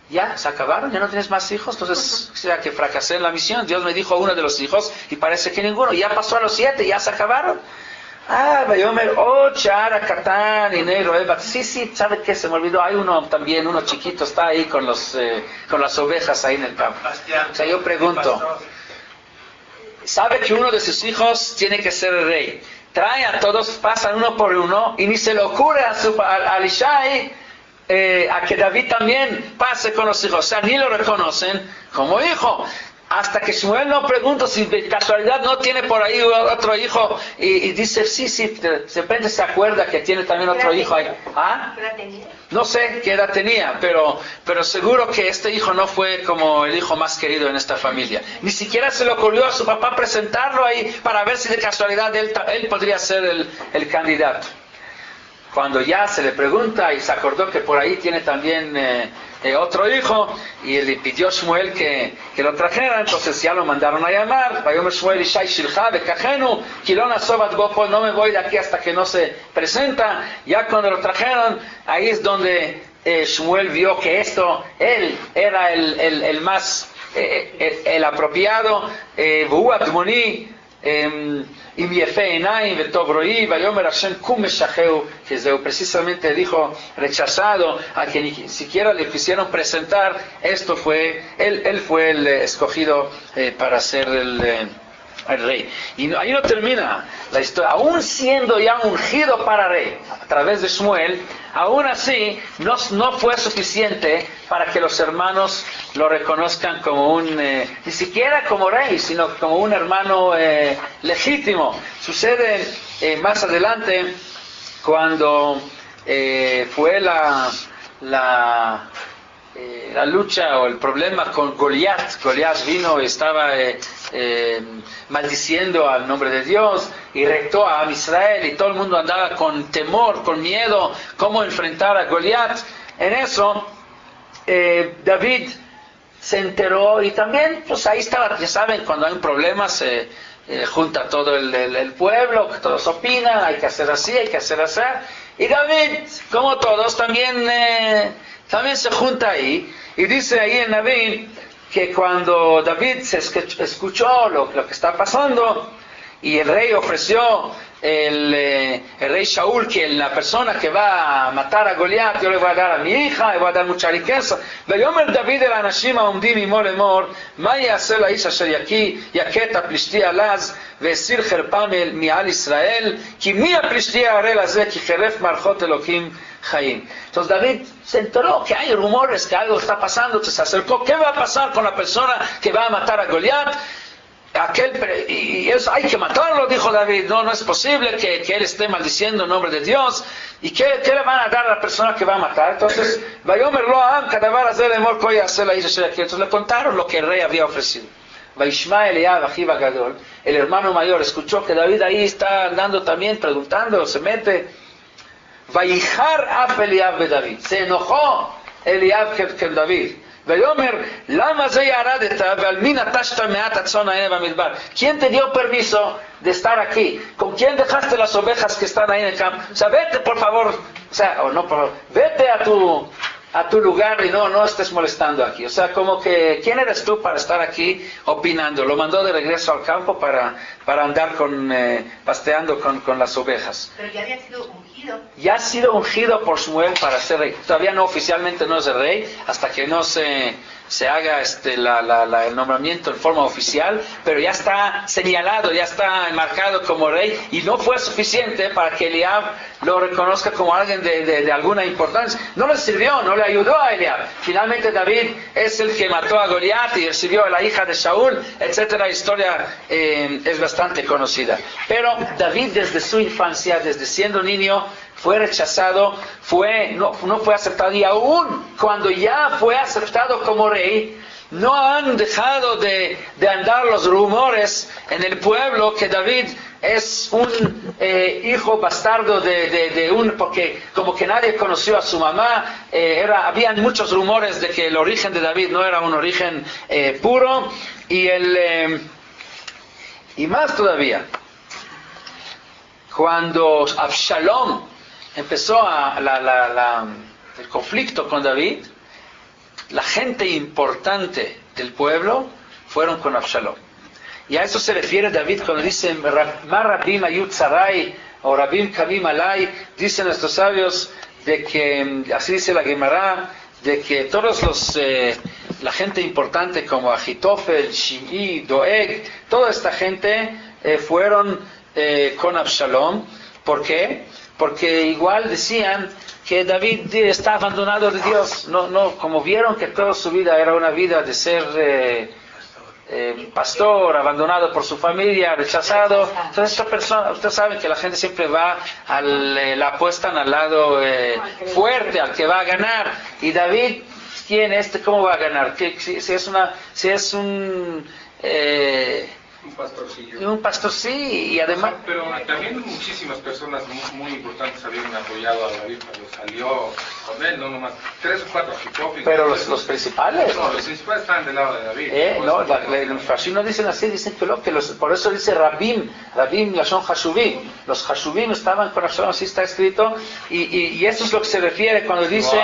ya se acabaron, ya no tienes más hijos, entonces o sea que fracasé en la misión. Dios me dijo uno de los hijos y parece que ninguno, ya pasó a los 7, ya se acabaron. Vayomer, Chara, Catán, Inero, Eva. Sí, ¿sabe qué? Se me olvidó. Hay uno también, uno chiquito, está ahí con las ovejas ahí en el campo. O sea, yo pregunto, ¿sabe que uno de sus hijos tiene que ser el rey? Trae a todos, pasan uno por uno, y ni se le ocurre a Ishai a que David también pase con los hijos. O sea, ni lo reconocen como hijo. Hasta que Shmuel no pregunta si de casualidad no tiene por ahí otro hijo, y dice, sí, de repente se acuerda que tiene también otro hijo ahí. ¿Ah? ¿Qué edad tenía? No sé qué edad tenía, pero seguro que este hijo no fue como el hijo más querido en esta familia. Ni siquiera se le ocurrió a su papá presentarlo ahí para ver si de casualidad él podría ser el candidato. Cuando ya se le pregunta y se acordó que por ahí tiene también otro hijo, y le pidió a Shmuel que lo trajera, entonces ya lo mandaron a llamar. No me voy de aquí hasta que no se presenta. Ya cuando lo trajeron, ahí es donde Shmuel vio que él era el más el apropiado. Precisamente dijo, rechazado, a que ni siquiera le quisieron presentar. Él fue el escogido para ser el rey. Y ahí no termina la historia. Aún siendo ya ungido para rey a través de Shmuel, aún así no fue suficiente para que los hermanos lo reconozcan como ni siquiera como rey, sino como un hermano legítimo. Sucede más adelante, cuando fue la lucha o el problema con Goliat. Goliat vino y estaba maldiciendo al nombre de Dios y retó a Israel, y todo el mundo andaba con temor, con miedo, cómo enfrentar a Goliat. En eso David se enteró, y también pues ahí estaba, ya saben, cuando hay un problema se junta todo el pueblo, que todos opinan, hay que hacer así, hay que hacer así, y David, como todos, también se junta ahí, y dice ahí en David que cuando David se escuchó lo que está pasando, y el rey ofreció, el rey Shaul, que la persona que va a matar a Goliat, yo le voy a dar a mi hija, le voy a dar mucha riqueza. ויאמר דוד אל האנשים העומדים עמו לאמור, מה יעשה לאיש אשר יכה את הפלישתי עלז והסיר חרפה מעל ישראל, כי מי הפלישתי הערל הזה, כי חרף מערכות אלוקים חיים. Entonces David se enteró que hay rumores, que algo está pasando, se acercó. ¿Qué va a pasar con la persona que va a matar a Goliat? Y eso hay que matarlo, dijo David. No es posible que él esté maldiciendo en nombre de Dios. ¿Y qué le van a dar a la persona que va a matar? Entonces, entonces le contaron lo que el rey había ofrecido. El hermano mayor escuchó que David ahí está andando también, preguntando, se mete. Se enojó Eliab con David. ¿Quién te dio permiso de estar aquí? ¿Con quién dejaste las ovejas que están ahí en el campo? O sea, vete por favor, vete a tu lugar y no estés molestando aquí. O sea, como que, ¿quién eres tú para estar aquí opinando? Lo mandó de regreso al campo para andar pasteando con las ovejas. Pero ya había sido ungido. Ya ha sido ungido por Shmuel para ser rey. Todavía no, oficialmente no es el rey, hasta que no se haga el nombramiento en forma oficial, pero ya está señalado, ya está enmarcado como rey, y no fue suficiente para que Eliab lo reconozca como alguien de alguna importancia. No le sirvió, no le ayudó a Eliab. Finalmente David es el que mató a Goliat y recibió a la hija de Shaul, etc. La historia es bastante conocida. Pero David, desde su infancia, desde siendo niño, fue rechazado, no fue aceptado, y aún cuando ya fue aceptado como rey, no han dejado de andar los rumores en el pueblo que David es un hijo bastardo porque como que nadie conoció a su mamá. Habían muchos rumores de que el origen de David no era un origen puro, y más todavía, cuando Absalom empezó el conflicto con David, la gente importante del pueblo fueron con Absalom. Y a eso se refiere David cuando dice, o Rabim Kamim Alay, dicen nuestros sabios, de que, así dice la Gemara, de que todos la gente importante como Ahitofel, Shim'i, Doeg, toda esta gente fueron con Absalom. ¿Por qué? Porque igual decían que David está abandonado de Dios. No, como vieron que toda su vida era una vida de ser pastor, abandonado por su familia, rechazado. Entonces esta persona, ustedes saben que la gente siempre va la apuestan al lado fuerte, al que va a ganar. Y David, ¿quién cómo va a ganar? Si es un pastorcillo. Un pastor, sí, y además... Pero también muchísimas personas muy importantes habían apoyado a David cuando salió con él, no nomás 3 o 4 Ahitofel. Pero los principales... No, los principales estaban del lado de David. No, los Hashuvim no dicen así, dicen que por eso dice Rabim Lashon Hashuvim. Los Hashuvim estaban con Absalom, así está escrito, y eso es lo que se refiere cuando dice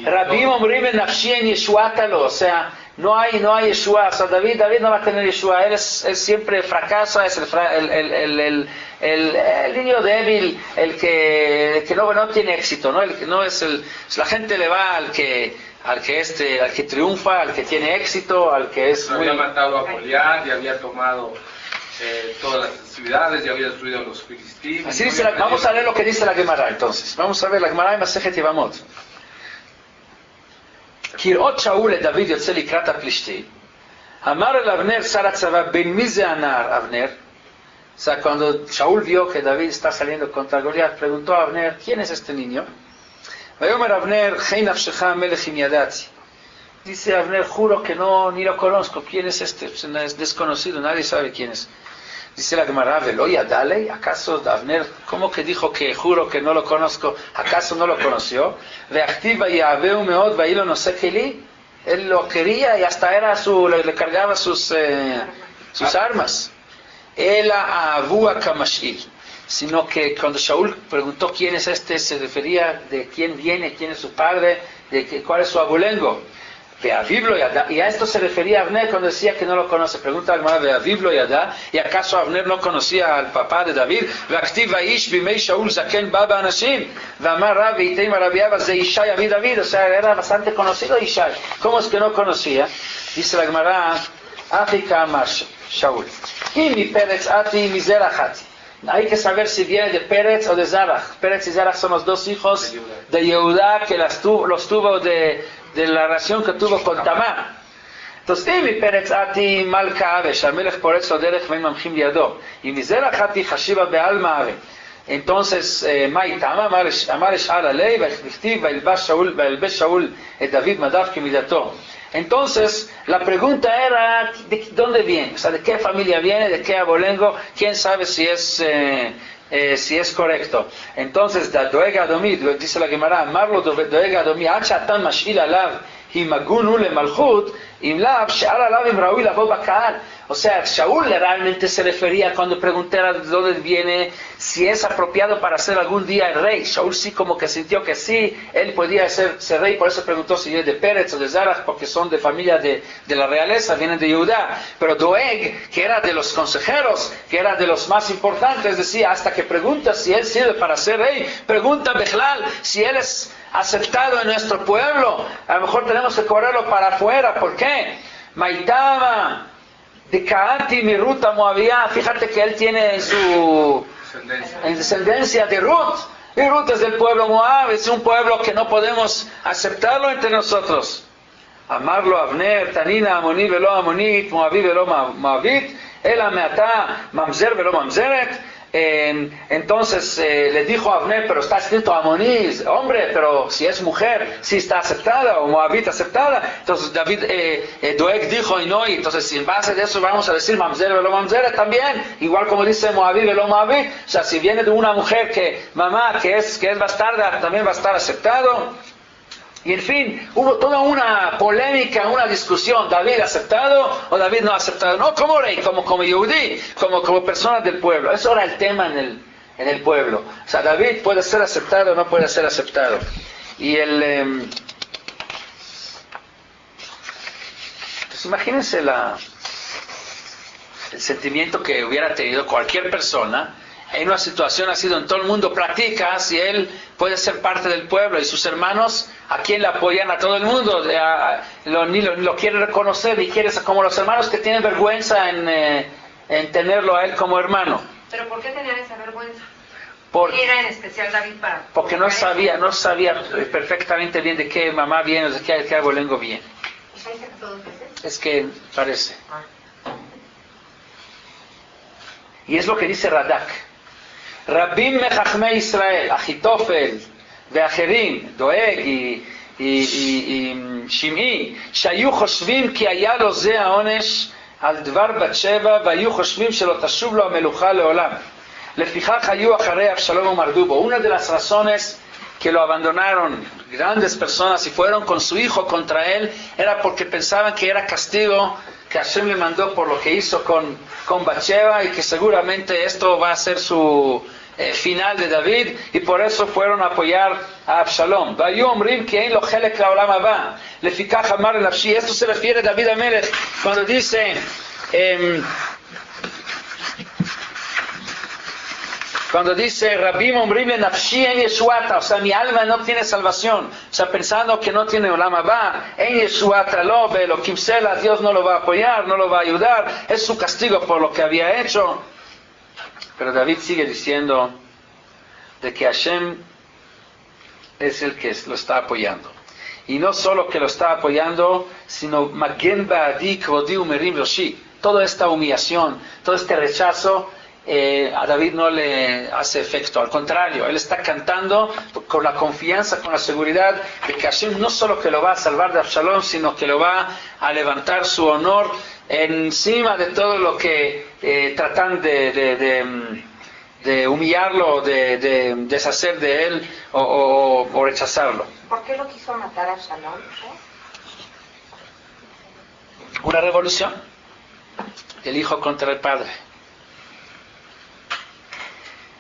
Rabim Omrim en Nafshi en Yeshuatalo, o sea, no hay Yeshua, o sea, David no va a tener Yeshua, él siempre fracasa, es el niño débil, el que no tiene éxito, ¿no? El que no es la gente le va al que triunfa, al que tiene éxito, al que es había matado a Goliat y había tomado todas las ciudades y había destruido a los filisteos. Así dice vamos a leer lo que dice la Gemara entonces. Vamos a ver la Gemara en Masejet Yevamot. כראות שאול לדוד יוצא לקראת הפלישתי, אמר אל אבנר שר הצבא, בין מי זה הנער אבנר? O sea, cuando Shaul vio que David está saliendo contra Goliat, preguntó a Abner, ¿quién es este niño? ויאמר אבנר, חי נפשך המלך אם ידעתי. Dice Abner, juro que ni lo conozco, ¿quién es este? Es desconocido, nadie sabe quién es. Dice la Gemara, ¿Velo Yadale? ¿Acaso Abner, cómo que dijo que juro que no lo conozco? ¿Acaso no lo conoció? Ve'achtiv Yahveu meod va'ilo noseh keli. Él lo quería y hasta le cargaba sus armas. Ela avu kamashil. Sino que cuando Shaul preguntó quién es este, se refería de quién viene, quién es su padre, cuál es su abulengo. Y a esto se refería Abner cuando decía que no lo conoce. Pregunta al hermano de Avivlo Yadá, ¿y acaso Abner no conocía al papá de David? O sea, era bastante conocido Ishai. ¿Cómo es que no conocía? Dice la Gemara, Afrika Amar Shaul, hay que saber si viene de Pérez o de Zarach. Pérez y Zarach son los dos hijos de Yehudá que los tuvo de la relación que tuvo con Tamar. Entonces, אם מפרץ עתי מלכה אבש, המלך פורץ לו דרך והם ממחים לידו. אם מזרח עתי חשיבה בעלמא אבי. Entonces, מה איתם? אמר אשאל עלי, וכתיב, וילבש שאול את דוד מדיו כמידתו. Entonces, la pregunta era, ¿de dónde viene? O sea, ¿de qué familia viene? ¿De qué abolengo? ¿Quién sabe si es correcto? Entonces, Doeg Adomí, dice la Gemara, Marlo Doeg Adomí, Achatan Mashil Alav, Himagunu le Malchut, Imlab, She'al Alav Imraui Lavo Bakal. O sea, Shaul realmente se refería cuando pregunté de dónde viene, si es apropiado para ser algún día el rey. Shaul sí como que sintió que sí, él podía ser rey, por eso preguntó si es de Pérez o de Zarach, porque son de familia de la realeza, vienen de Judá. Pero Doeg, que era de los consejeros, que era de los más importantes, decía, hasta que pregunta si él sirve para ser rey, pregunta Bechlal si él es aceptado en nuestro pueblo. A lo mejor tenemos que correrlo para afuera. ¿Por qué? Maitama de Kaati mi Ruta Moabía, fíjate que él tiene en su descendencia de Ruth, y Ruth es del pueblo Moab, es un pueblo que no podemos aceptarlo entre nosotros. Amarlo Abner, Tanina Amoni velo Amonit, Moabi velo Moabit, Ela meata Mamzer velo Mamzeret. Entonces le dijo a Abner, pero está escrito Amoní, hombre, pero si es mujer, si está aceptada, o Moabita aceptada. Entonces David, Doeg dijo, y entonces en base de eso vamos a decir Mamzer velo Mamzeret también, igual como dice Moabí velo Moabit. O sea, si viene de una mujer que es bastarda, también va a estar aceptado. Y en fin, hubo toda una polémica, una discusión, ¿David aceptado o David no aceptado? No como rey, como Yehudí, como persona del pueblo. Eso era el tema en el pueblo. O sea, David puede ser aceptado o no puede ser aceptado. Y pues imagínense el sentimiento que hubiera tenido cualquier persona en una situación así donde todo el mundo practica, si él puede ser parte del pueblo y sus hermanos, ¿a quién le apoyan? A todo el mundo, ni lo quiere reconocer, ni quiere, como los hermanos que tienen vergüenza en tenerlo a él como hermano. ¿Pero por qué tenían esa vergüenza? Porque era en especial David para... Porque no sabía perfectamente bien de qué mamá viene, de qué abolengo viene. ¿Se dice que todos veces? Es que parece. Y es lo que dice Radak. Rabim mechachmei Israel, Achitofel, ואחרים, דואג שמעי, שהיו חושבים כי היה לו זה העונש על דבר בת שבע, והיו חושבים שלא תשוב לו המלוכה לעולם. לפיכך היו אחרי אבשלום ומרדו בו. Una de las razones que lo abandonaron grandes personas y fueron con su hijo contra él era porque pensaban que era castigo que Hashem le mandó por lo que hizo con Bathsheba y que seguramente esto va a ser su final de David, y por eso fueron a apoyar a Absalom. Esto se refiere a David Amelech cuando dice Rabim omrim le nafshi en Yeshuata, o sea, mi alma no tiene salvación, o sea, pensando que no tiene Olam Haba, en Yeshuata lo ve, lo Kimsela, Dios no lo va a apoyar, no lo va a ayudar, es su castigo por lo que había hecho. Pero David sigue diciendo de que Hashem es el que lo está apoyando. Y no solo que lo está apoyando, sino Magen Ba'adi Kvodi Umerim Roshi. Toda esta humillación, todo este rechazo, a David no le hace efecto. Al contrario, él está cantando con la confianza, con la seguridad de que Hashem no solo que lo va a salvar de Absalom, sino que lo va a levantar su honor encima de todo lo que tratan de humillarlo, de deshacer de él o rechazarlo. ¿Por qué lo quiso matar a Absalom? Una revolución. El hijo contra el padre.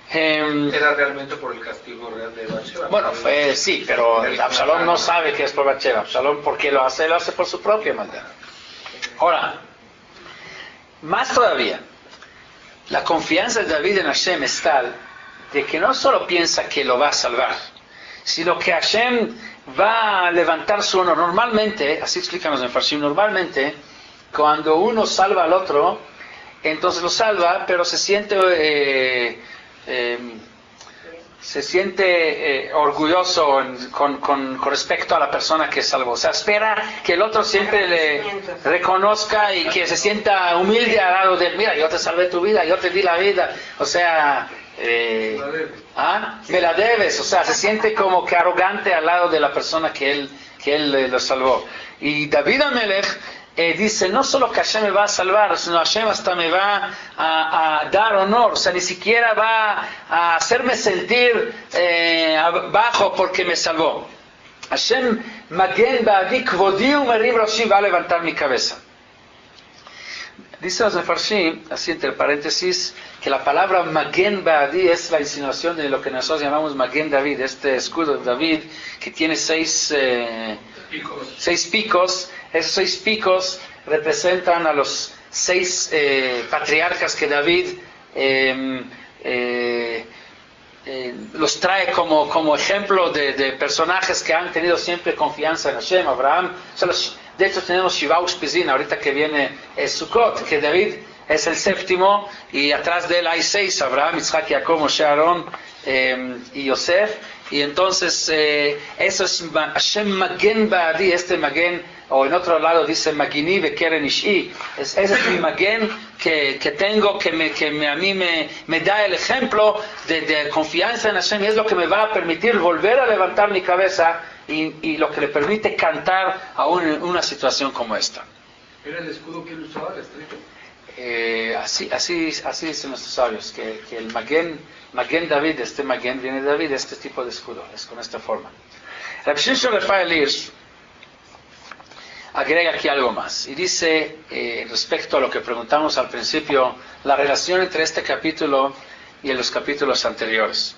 Era realmente por el castigo real de Bathsheba. Bueno, sí, pero Absalom no sabe que es por Bathsheba. Absalom, ¿por qué lo hace? Lo hace por su propia maldad. Ahora, más todavía, la confianza de David en Hashem es tal de que no solo piensa que lo va a salvar, sino que Hashem va a levantar su honor. Normalmente, así explicamos en Farshim, normalmente cuando uno salva al otro, entonces lo salva, pero se siente orgulloso con respecto a la persona que salvó. O sea, espera que el otro siempre le reconozca y que se sienta humilde al lado de él. Mira, yo te salvé tu vida, yo te di la vida. O sea, me la debes. O sea, se siente como que arrogante al lado de la persona que él lo salvó. Y David Amelech dice, no solo que Hashem me va a salvar, sino Hashem hasta me va a dar honor, o sea, ni siquiera va a hacerme sentir bajo porque me salvó. Hashem Magen Ba'adi Kvodi Umerim Roshi, va a levantar mi cabeza. Dice los Mefarshim, así entre paréntesis, que la palabra Magen Ba'adi es la insinuación de lo que nosotros llamamos Magen David, este escudo de David que tiene seis picos. Esos 6 picos representan a los 6 patriarcas que David los trae como ejemplo de personajes que han tenido siempre confianza en Hashem. Abraham, de hecho tenemos Shiva Ushpizin, ahorita que viene Sukkot, que David es el 7º y atrás de él hay 6, Abraham, Isaac, Jacob, Moshe, Aarón y Yosef. Y entonces eso es Hashem Magen Ba'adi, este Magen, o en otro lado dice Magini Bekeren Ishi. Ese es mi Magen que tengo, que a mí me da el ejemplo de confianza en Hashem, y es lo que me va a permitir volver a levantar mi cabeza y lo que le permite cantar aún en una situación como esta. ¿Era el escudo que él usaba, el estricto? Así dicen nuestros sabios, que el Magen David, este Magen viene de David, este tipo de escudo, es con esta forma. Reb Shimshon Rafael Hirsch agrega aquí algo más y dice, respecto a lo que preguntamos al principio, la relación entre este capítulo y los capítulos anteriores.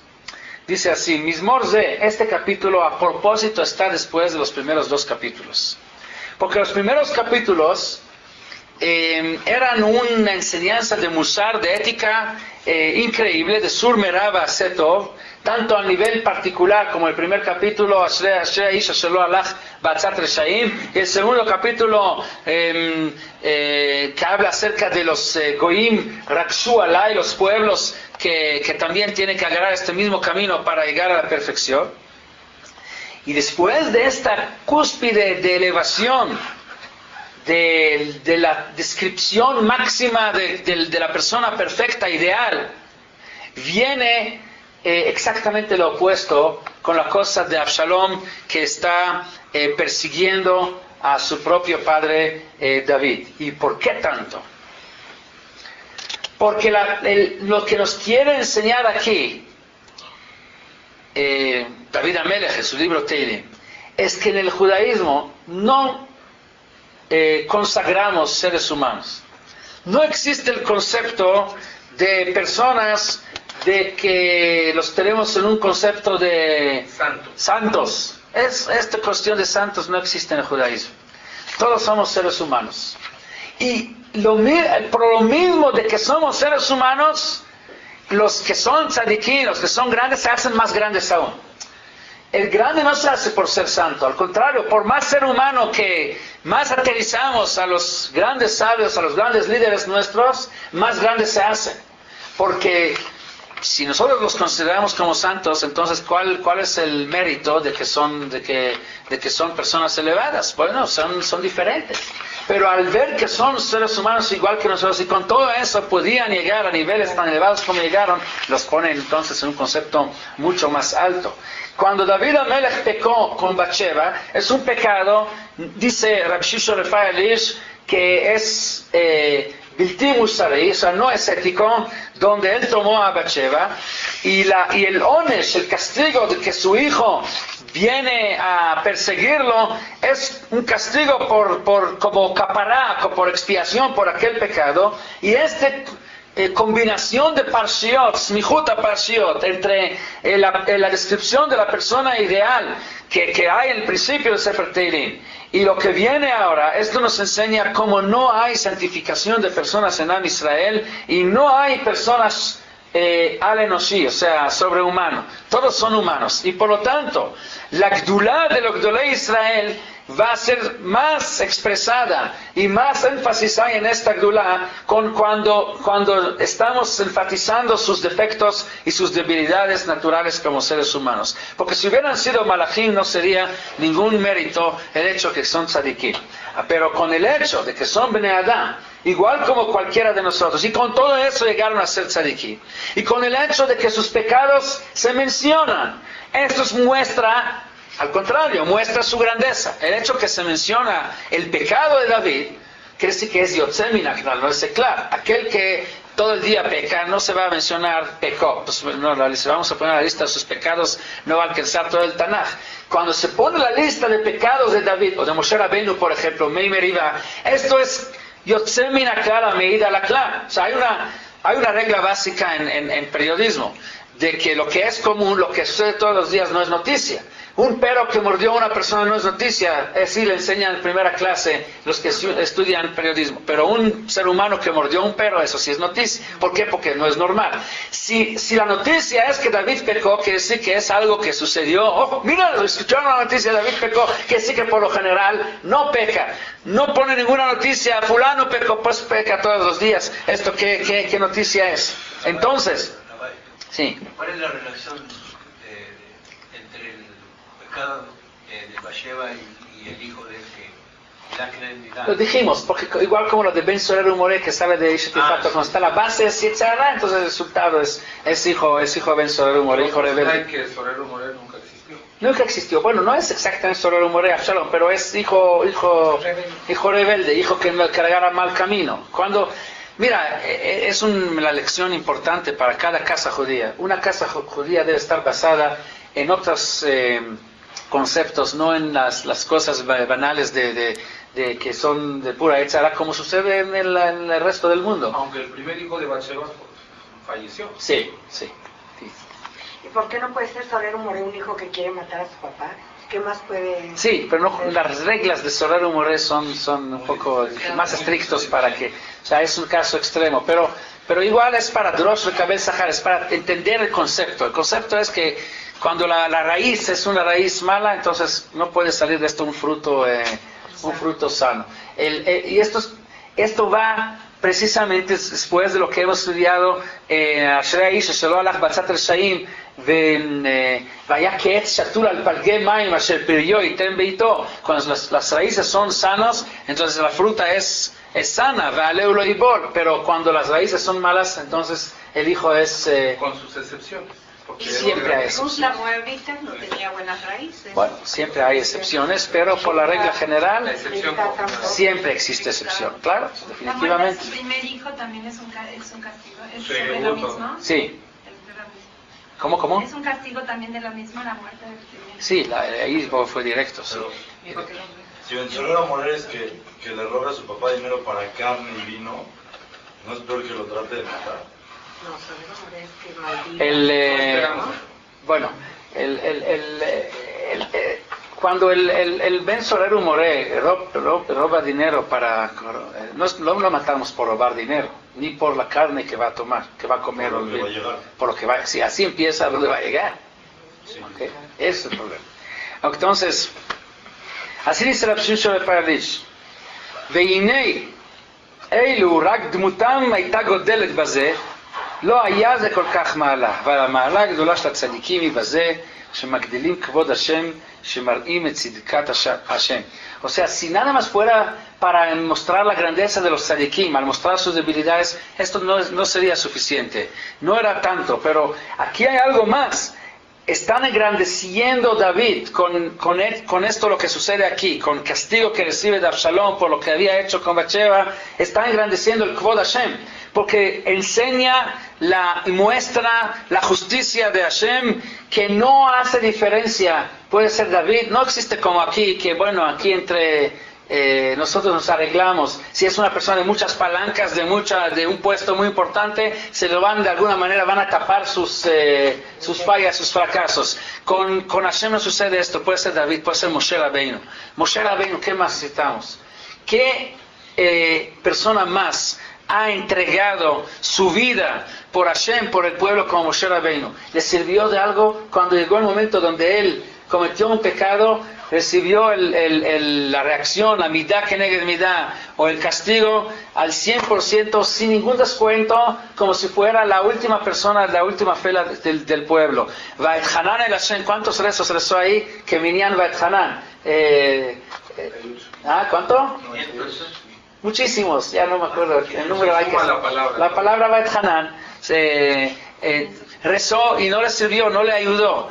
Dice así, Mizmor Ze, este capítulo a propósito está después de los primeros 2 capítulos, porque los primeros capítulos eran una enseñanza de musar, de ética increíble, de Sur Merava Setov, tanto a nivel particular como el primer capítulo, Ashrei Ish Asher Lo Halach Ba'atzat Reshaim, y el segundo capítulo que habla acerca de los Goim Rakshu Alai, los pueblos que también tienen que agarrar este mismo camino para llegar a la perfección. Y después de esta cúspide de elevación, de la descripción máxima de la persona perfecta, ideal, viene exactamente lo opuesto con la cosa de Absalom, que está persiguiendo a su propio padre David. ¿Y por qué tanto? Porque lo que nos quiere enseñar aquí David Amelech en su libro Teilim es que en el judaísmo no consagramos seres humanos. No existe el concepto de personas de que los tenemos en un concepto de santos. Esta cuestión de santos no existe en el judaísmo. Todos somos seres humanos. Y por lo mismo de que somos seres humanos, los que son tzadikim, los que son grandes, se hacen más grandes aún. El grande no se hace por ser santo, al contrario, por más ser humano que más aterrizamos a los grandes sabios, a los grandes líderes nuestros, más grandes se hacen. Porque si nosotros los consideramos como santos, entonces ¿cuál es el mérito de que son personas elevadas? Bueno, son diferentes. Pero al ver que son seres humanos igual que nosotros y con todo eso podían llegar a niveles tan elevados como llegaron, los pone entonces en un concepto mucho más alto. Cuando David Amelech pecó con Bathsheba, es un pecado, dice Rabbi Shishon Refai Elish, que es Bilti Musari, o sea, no es ético, donde él tomó a Bathsheba, y el onesh, el castigo de que su hijo viene a perseguirlo, es un castigo como capará, por expiación por aquel pecado, y combinación de parshiot, smijuta parshiot, entre la descripción de la persona ideal que hay en el principio de Sefer Teilim y lo que viene ahora, esto nos enseña cómo no hay santificación de personas en Am Israel y no hay personas al-enoshi, o sea, sobrehumano. Todos son humanos y por lo tanto la Gdulá de los Gdolei Israel va a ser más expresada y más énfasis hay en esta Gdulá cuando estamos enfatizando sus defectos y sus debilidades naturales como seres humanos. Porque si hubieran sido malachim no sería ningún mérito el hecho que son tzadikim. Pero con el hecho de que son Bnei Adam, igual como cualquiera de nosotros, y con todo eso llegaron a ser tzadikim, y con el hecho de que sus pecados se mencionan, esto muestra, al contrario, muestra su grandeza. El hecho que se menciona el pecado de David, quiere decir que es Yotze min haknal, no es claro. Aquel que todo el día peca, no se va a mencionar pecó. Pues no, si vamos a poner la lista de sus pecados, no va a alcanzar todo el Tanaj. Cuando se pone la lista de pecados de David, o de Moshe Rabbeinu, por ejemplo, Mei Meriva, esto es Yotze min haknal, Meida la Klan. O sea, hay una regla básica en periodismo, de que lo que es común, lo que sucede todos los días no es noticia. Un perro que mordió a una persona no es noticia, es decir, le enseñan en primera clase los que estudian periodismo. Pero un ser humano que mordió a un perro, eso sí es noticia. ¿Por qué? Porque no es normal. Si la noticia es que David pecó, quiere decir que es algo que sucedió. Ojo, mira, escucharon la noticia de David pecó, quiere decir que por lo general no peca. No pone ninguna noticia, fulano pecó, pues peca todos los días. ¿Esto qué noticia es? Entonces, sí. ¿Cuál es la relación entre el pecado de Bathsheba y el hijo de él que la creen? Lo dijimos, porque igual como lo de Ben Soler Humoré que sale de Ishetifato, cuando está la base es Yitzhara, entonces el resultado es hijo de Ben Soler Humoré, hijo rebelde. ¿Saben que Soler Humoré nunca existió? Nunca existió. Bueno, no es exactamente Soler Humoré, Absalom, pero es hijo rebelde, hijo que cargara mal camino. Mira, es la lección importante para cada casa judía. Una casa judía debe estar basada en otros conceptos, no en las cosas banales de que son de pura Yetzirah, como sucede en el resto del mundo. Aunque el primer hijo de Bathsheba falleció. Sí. ¿Y por qué no puede ser Sorero Moré un hijo que quiere matar a su papá? ¿Qué más puede...? Sí, pero no, las reglas de Sorero Moré son un poco más estrictos para que... O sea, es un caso extremo, pero igual es para Drosh Rekabel Sahar, es para entender el concepto. El concepto es que cuando la raíz es una raíz mala, entonces no puede salir de esto un fruto sano. Y esto va precisamente después de lo que hemos estudiado Ashrei Aish Shelo Alach Batzat Reshaim Vaya Keetz Shatul al Palgei Mayim Asher Piryo Yitem Beito. Cuando las raíces son sanas, entonces la fruta es sana, Ve'aleu lo yibol. Pero cuando las raíces son malas, entonces el hijo es... Con sus excepciones. Porque siempre hay Ruth la excepciones. Moabita no tenía buenas raíces. Bueno, siempre hay excepciones, pero por la regla la general excepción siempre existe excepción. Claro, La muerte definitivamente. de su primer hijo también es un castigo. Es Sí, de lo justo. mismo. Sí. Es de lo mismo. ¿Cómo? Es un castigo también de lo mismo la muerte del primer hijo. Sí, ahí fue directo, sí. Pero, si en Sorero Moré es que le roba a su papá dinero para carne y vino, ¿no es peor que lo trate de matar? No, Sorero Moré es que maldito. Bueno, cuando el Ben Sorero Moré roba dinero para... No lo matamos por robar dinero, ni por la carne que va a tomar, que va a comer. Por lo que va a llegar. Por lo que va, si así empieza, ¿a dónde va a llegar? Sí. ¿Okay? Ese es el problema. Entonces, así dice la Pshusha de Paralish. Veinei, Eilu, Rak Dmutam, Aita Godelet Baze, לא היה זה כל כך מעלה, אבל המעלה הגדולה של הצדיקים היא בזה שמגדילים כבוד השם, שמראים את צדקת השם. O sea, si nada más fuera para mostrar la grandeza de los tzadikim, al mostrar sus debilidades, esto no sería suficiente. No era tanto, pero aquí hay algo más. Están engrandeciendo David con esto lo que sucede aquí, con el castigo que recibe de Absalón por lo que había hecho con Bathsheba. Está engrandeciendo el Kvod Hashem, porque enseña y muestra la justicia de Hashem, que no hace diferencia. Puede ser David, no existe como aquí, que bueno, aquí entre nosotros nos arreglamos. Si es una persona de muchas palancas, de un puesto muy importante, de alguna manera van a tapar sus fallas, sus fracasos. Con Hashem no sucede esto. Puede ser David, puede ser Moshe Rabbeinu. Moshe Rabbeinu, ¿qué más necesitamos? ¿Qué persona más ha entregado su vida por Hashem, por el pueblo, como Moshe Rabbeinu? ¿Le sirvió de algo cuando llegó el momento donde él cometió un pecado? Recibió la reacción, la midá keneged midá, o el castigo al 100%, sin ningún descuento, como si fuera la última persona, la última fela del pueblo. Vaet Hanan el Hashem, ¿cuántos rezos rezó ahí? Que Minyan Vaet Hanan. ¿Cuánto? Muchísimos, ya no me acuerdo el número. La palabra Vaet Hanan rezó y no le sirvió, no le ayudó.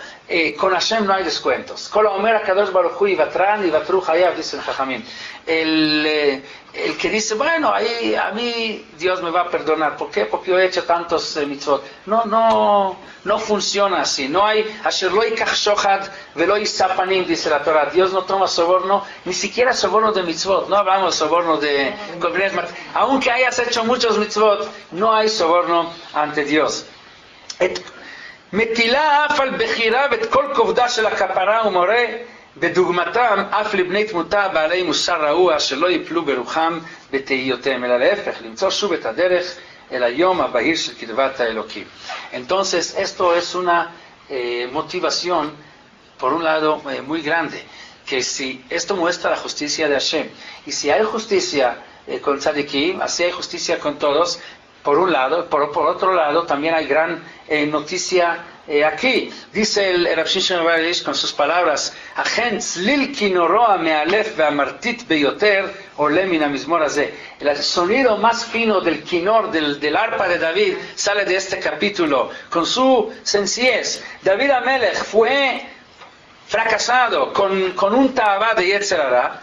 Con Hashem no hay descuentos. Kol Omer HaKadosh Baruch Hu Yivatran Yivatru Hayav, dicen Jajamim. El que dice, bueno, ahí a mí Dios me va a perdonar. ¿Por qué? Porque yo he hecho tantos mitzvot. No funciona así. No hay Asher lo yikach shochad velo yisa panim, dice la Torah. Dios no toma soborno, ni siquiera soborno de mitzvot. No hablamos de soborno de... Aunque hayas hecho muchos mitzvot, no hay soborno ante Dios. מטילה אף על בחירה ואת כל כובדה של הכפרה ומורה בדוגמתם אף לבני תמותה בעלי מוסר רעוע שלא יפלו ברוחם בתהיותיהם, אלא להפך, למצוא שוב את הדרך אל היום הבהיר של קדבת האלוקים. Entonces, esto es una motivación, por un lado, muy grande, que si esto muestra la justicia de Hashem, y si hay justicia con tzadikim, así hay justicia con todos, por un lado. Por otro lado, también hay gran noticia aquí. Dice el Rav Shimshon bar Elish con sus palabras: "Achen tzlil kinoro me'alef ve'amartit beyoter ole min hamizmor hazeh". El sonido más fino del kinor, del arpa de David, sale de este capítulo, con su sencillez. David Amelech fue fracasado con un ta'avá de Yetzer Hara,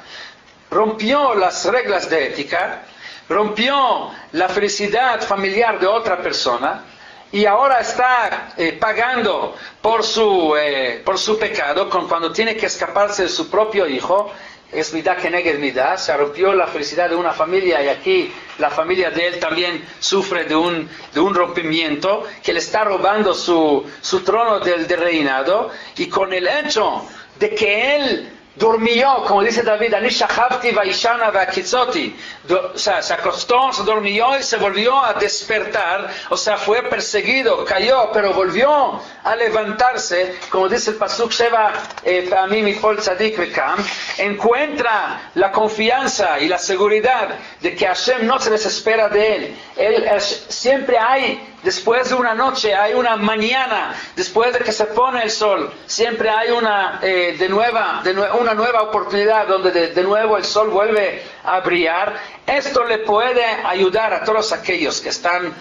rompió las reglas de ética, rompió la felicidad familiar de otra persona y ahora está pagando por su pecado cuando tiene que escaparse de su propio hijo. es midá keneged midá, se rompió la felicidad de una familia y aquí la familia de él también sufre de un rompimiento que le está robando su trono del reinado, y con el hecho de que él durmió, como dice David, Ani shachavti vaishana vakitzoti, o sea, se acostó, se durmió y se volvió a despertar, o sea, fue perseguido, cayó, pero volvió a levantarse, como dice el pasuk Sheva Pa'amim Yipol Tzadik Vekam, encuentra la confianza y la seguridad de que Hashem no se desespera de él. Siempre hay, después de una noche, hay una mañana, después de que se pone el sol, siempre hay una nueva oportunidad donde de nuevo el sol vuelve a brillar. Esto le puede ayudar a todos aquellos que están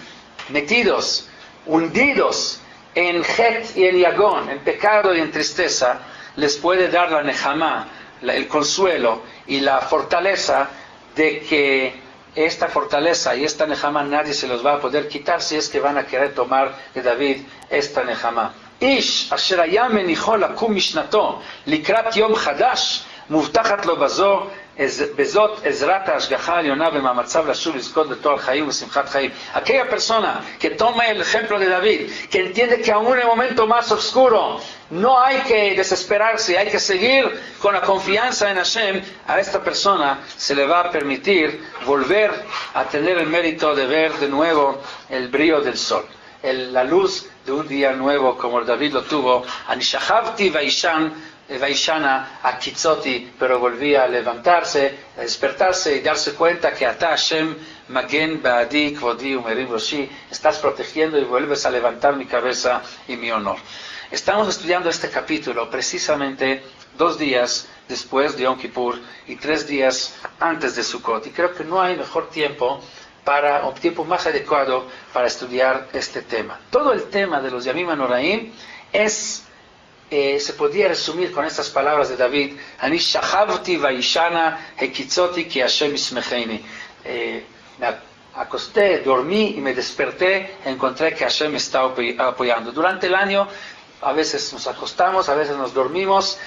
metidos, hundidos en Het y en Yagón, en pecado y en tristeza. Les puede dar la Nehama, el consuelo y la fortaleza de que esta fortaleza y esta Nehama nadie se los va a poder quitar si es que van a querer tomar de David esta Nehama. Ish asher haya menicho lakum mishnato likrat yom chadash mubtachat lo bezot ezrat hashgacha alyona b'mamatzav lashuv lizkot b'toar chaim u'simchat chaim. Aquella persona que toma el ejemplo de David, que entiende que aún en el momento más oscuro no hay que desesperarse, hay que seguir con la confianza en Hashem, a esta persona se le va a permitir volver a tener el mérito de ver de nuevo el brillo del sol, la luz de un día nuevo como David lo tuvo. Ani shachavti vaishana akitzoti, pero volvía a levantarse, a despertarse y darse cuenta que ata Hashem magen ba'adi kvodi umerim roshi, estás protegiendo y vuelves a levantar mi cabeza y mi honor. Estamos estudiando este capítulo precisamente 2 días después de Yom Kippur y 3 días antes de Sukkot, y creo que no hay mejor tiempo un tiempo más adecuado para estudiar este tema. Todo el tema de los Yamim HaNoraim se podría resumir con estas palabras de David: Ani shachavti vaishana hekitzoti ki Hashem yismecheini. Me acosté, dormí y me desperté, encontré que Hashem me está apoyando. Durante el año a veces nos acostamos, a veces nos dormimos,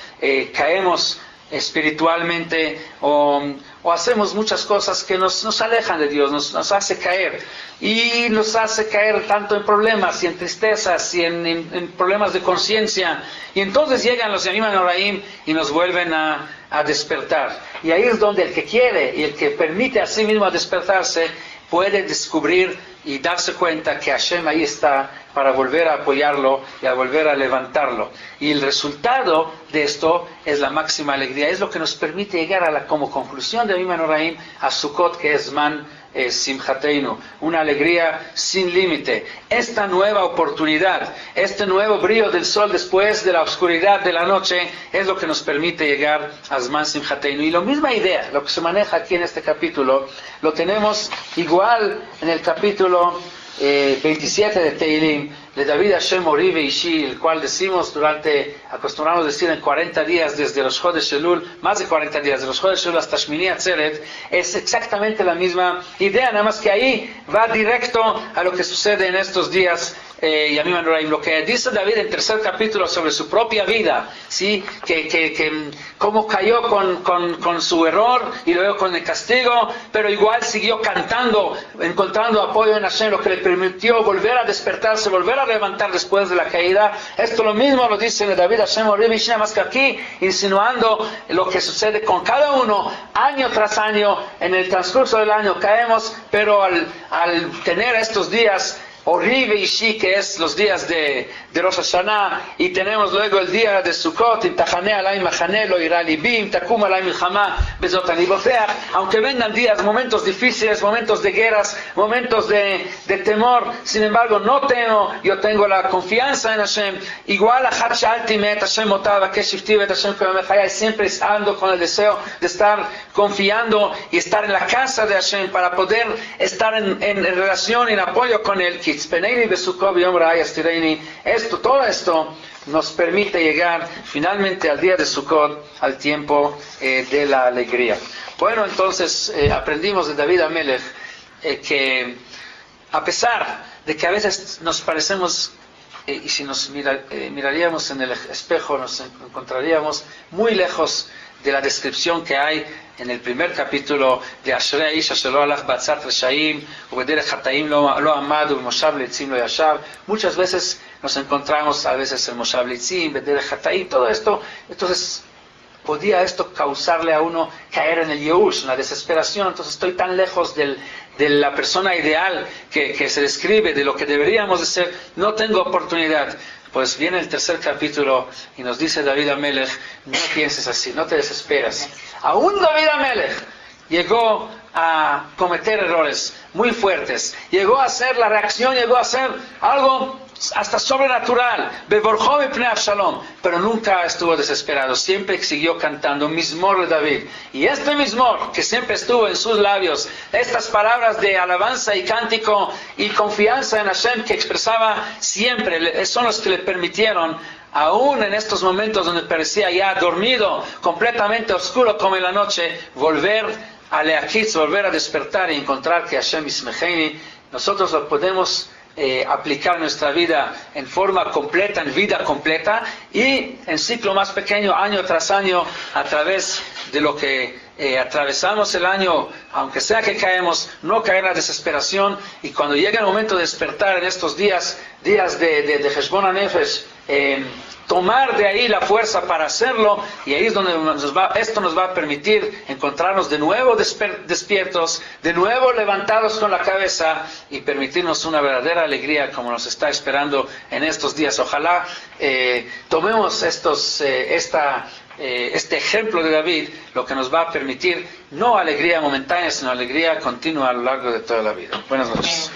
caemos espiritualmente o hacemos muchas cosas que nos alejan de Dios, nos hace caer, y nos hace caer tanto en problemas y en tristezas y en problemas de conciencia, y entonces llegan los Yamim HaNoraim y nos vuelven a despertar, y ahí es donde el que quiere y el que permite a sí mismo despertarse puede descubrir y darse cuenta que Hashem ahí está para volver a apoyarlo y a volver a levantarlo. Y el resultado de esto es la máxima alegría. Es lo que nos permite llegar como conclusión de Yamim HaNoraim a Sukkot, que es Man Simchateinu, una alegría sin límite. Esta nueva oportunidad, este nuevo brillo del sol después de la oscuridad de la noche, es lo que nos permite llegar a Zman Simchateinu. Y la misma idea, lo que se maneja aquí en este capítulo, lo tenemos igual en el capítulo 27 de Teilim, de David Hashem Ori Veishi, el cual acostumbramos decir en 40 días desde los Chodesh Elul, más de 40 días, de los Chodesh Elul hasta Shmini Atzeret, es exactamente la misma idea, nada más que ahí va directo a lo que sucede en estos días. Yamim HaNoraim, lo que dice David en el 3er capítulo sobre su propia vida, ¿sí? que cómo cayó con su error y luego con el castigo, pero igual siguió cantando, encontrando apoyo en Hashem, lo que le permitió volver a despertarse, volver a levantar después de la caída. Esto lo mismo lo dice David Hashem Ori Veishi, más que aquí insinuando lo que sucede con cada uno año tras año. En el transcurso del año caemos, pero al tener estos días Ori Veishi, que es los días de Rosh Hashanah, y tenemos luego el día de Sukkot, Imtachane alay machane lo ira libi, Imtakum alay milchama bezot ani boteach. Aunque vengan días, momentos difíciles, momentos de guerras, momentos de temor, sin embargo no temo, yo tengo la confianza en Hashem. Igual a Hat Shalti Met Hashem Otava Keshifti Bet Hashem Kemechaya, siempre ando con el deseo de estar confiando y estar en la casa de Hashem para poder estar en relación y en apoyo con Él. Todo esto nos permite llegar finalmente al día de Sukkot, al tiempo de la alegría. Bueno, entonces aprendimos de David HaMelech que a pesar de que a veces nos parecemos, y si nos miraríamos en el espejo, nos encontraríamos muy lejos de la descripción que hay en el primer capítulo de Ashrei Ish Asher Lo Halach B'atzat Reshaim Ubederech Hataim Lo Amad Ub'Moshav Leitzim Lo Yashav. Muchas veces nos encontramos a veces en Moshav Leitzim, Ubederech Hataim, todo esto. Entonces podía esto causarle a uno caer en el Yehush, en la desesperación. Entonces estoy tan lejos de la persona ideal que se describe, de lo que deberíamos de ser, no tengo oportunidad. Pues viene el tercer capítulo y nos dice David Amelech, no pienses así, no te desesperas. Aún David Amelech llegó a cometer errores muy fuertes, llegó a hacer la reacción, llegó a hacer algo hasta sobrenatural, Bevorjó mipnei Avshalom, pero nunca estuvo desesperado, siempre siguió cantando Mizmor de David. Y este Mizmor que siempre estuvo en sus labios, estas palabras de alabanza y cántico y confianza en Hashem que expresaba siempre, son los que le permitieron, aún en estos momentos donde parecía ya dormido, completamente oscuro como en la noche, volver a Leakitz, volver a despertar y encontrar que Hashem Ismecheini. Nosotros lo podemos aplicar en nuestra vida en forma completa, en vida completa y en ciclo más pequeño, año tras año, a través de lo que atravesamos el año, aunque sea que caemos, no caer en la desesperación, y cuando llegue el momento de despertar en estos días de Heshbon HaNefesh, tomar de ahí la fuerza para hacerlo, y ahí es donde esto nos va a permitir encontrarnos de nuevo despiertos, de nuevo levantados con la cabeza, y permitirnos una verdadera alegría como nos está esperando en estos días. Ojalá tomemos este ejemplo de David, lo que nos va a permitir no alegría momentánea, sino alegría continua a lo largo de toda la vida. Buenas noches.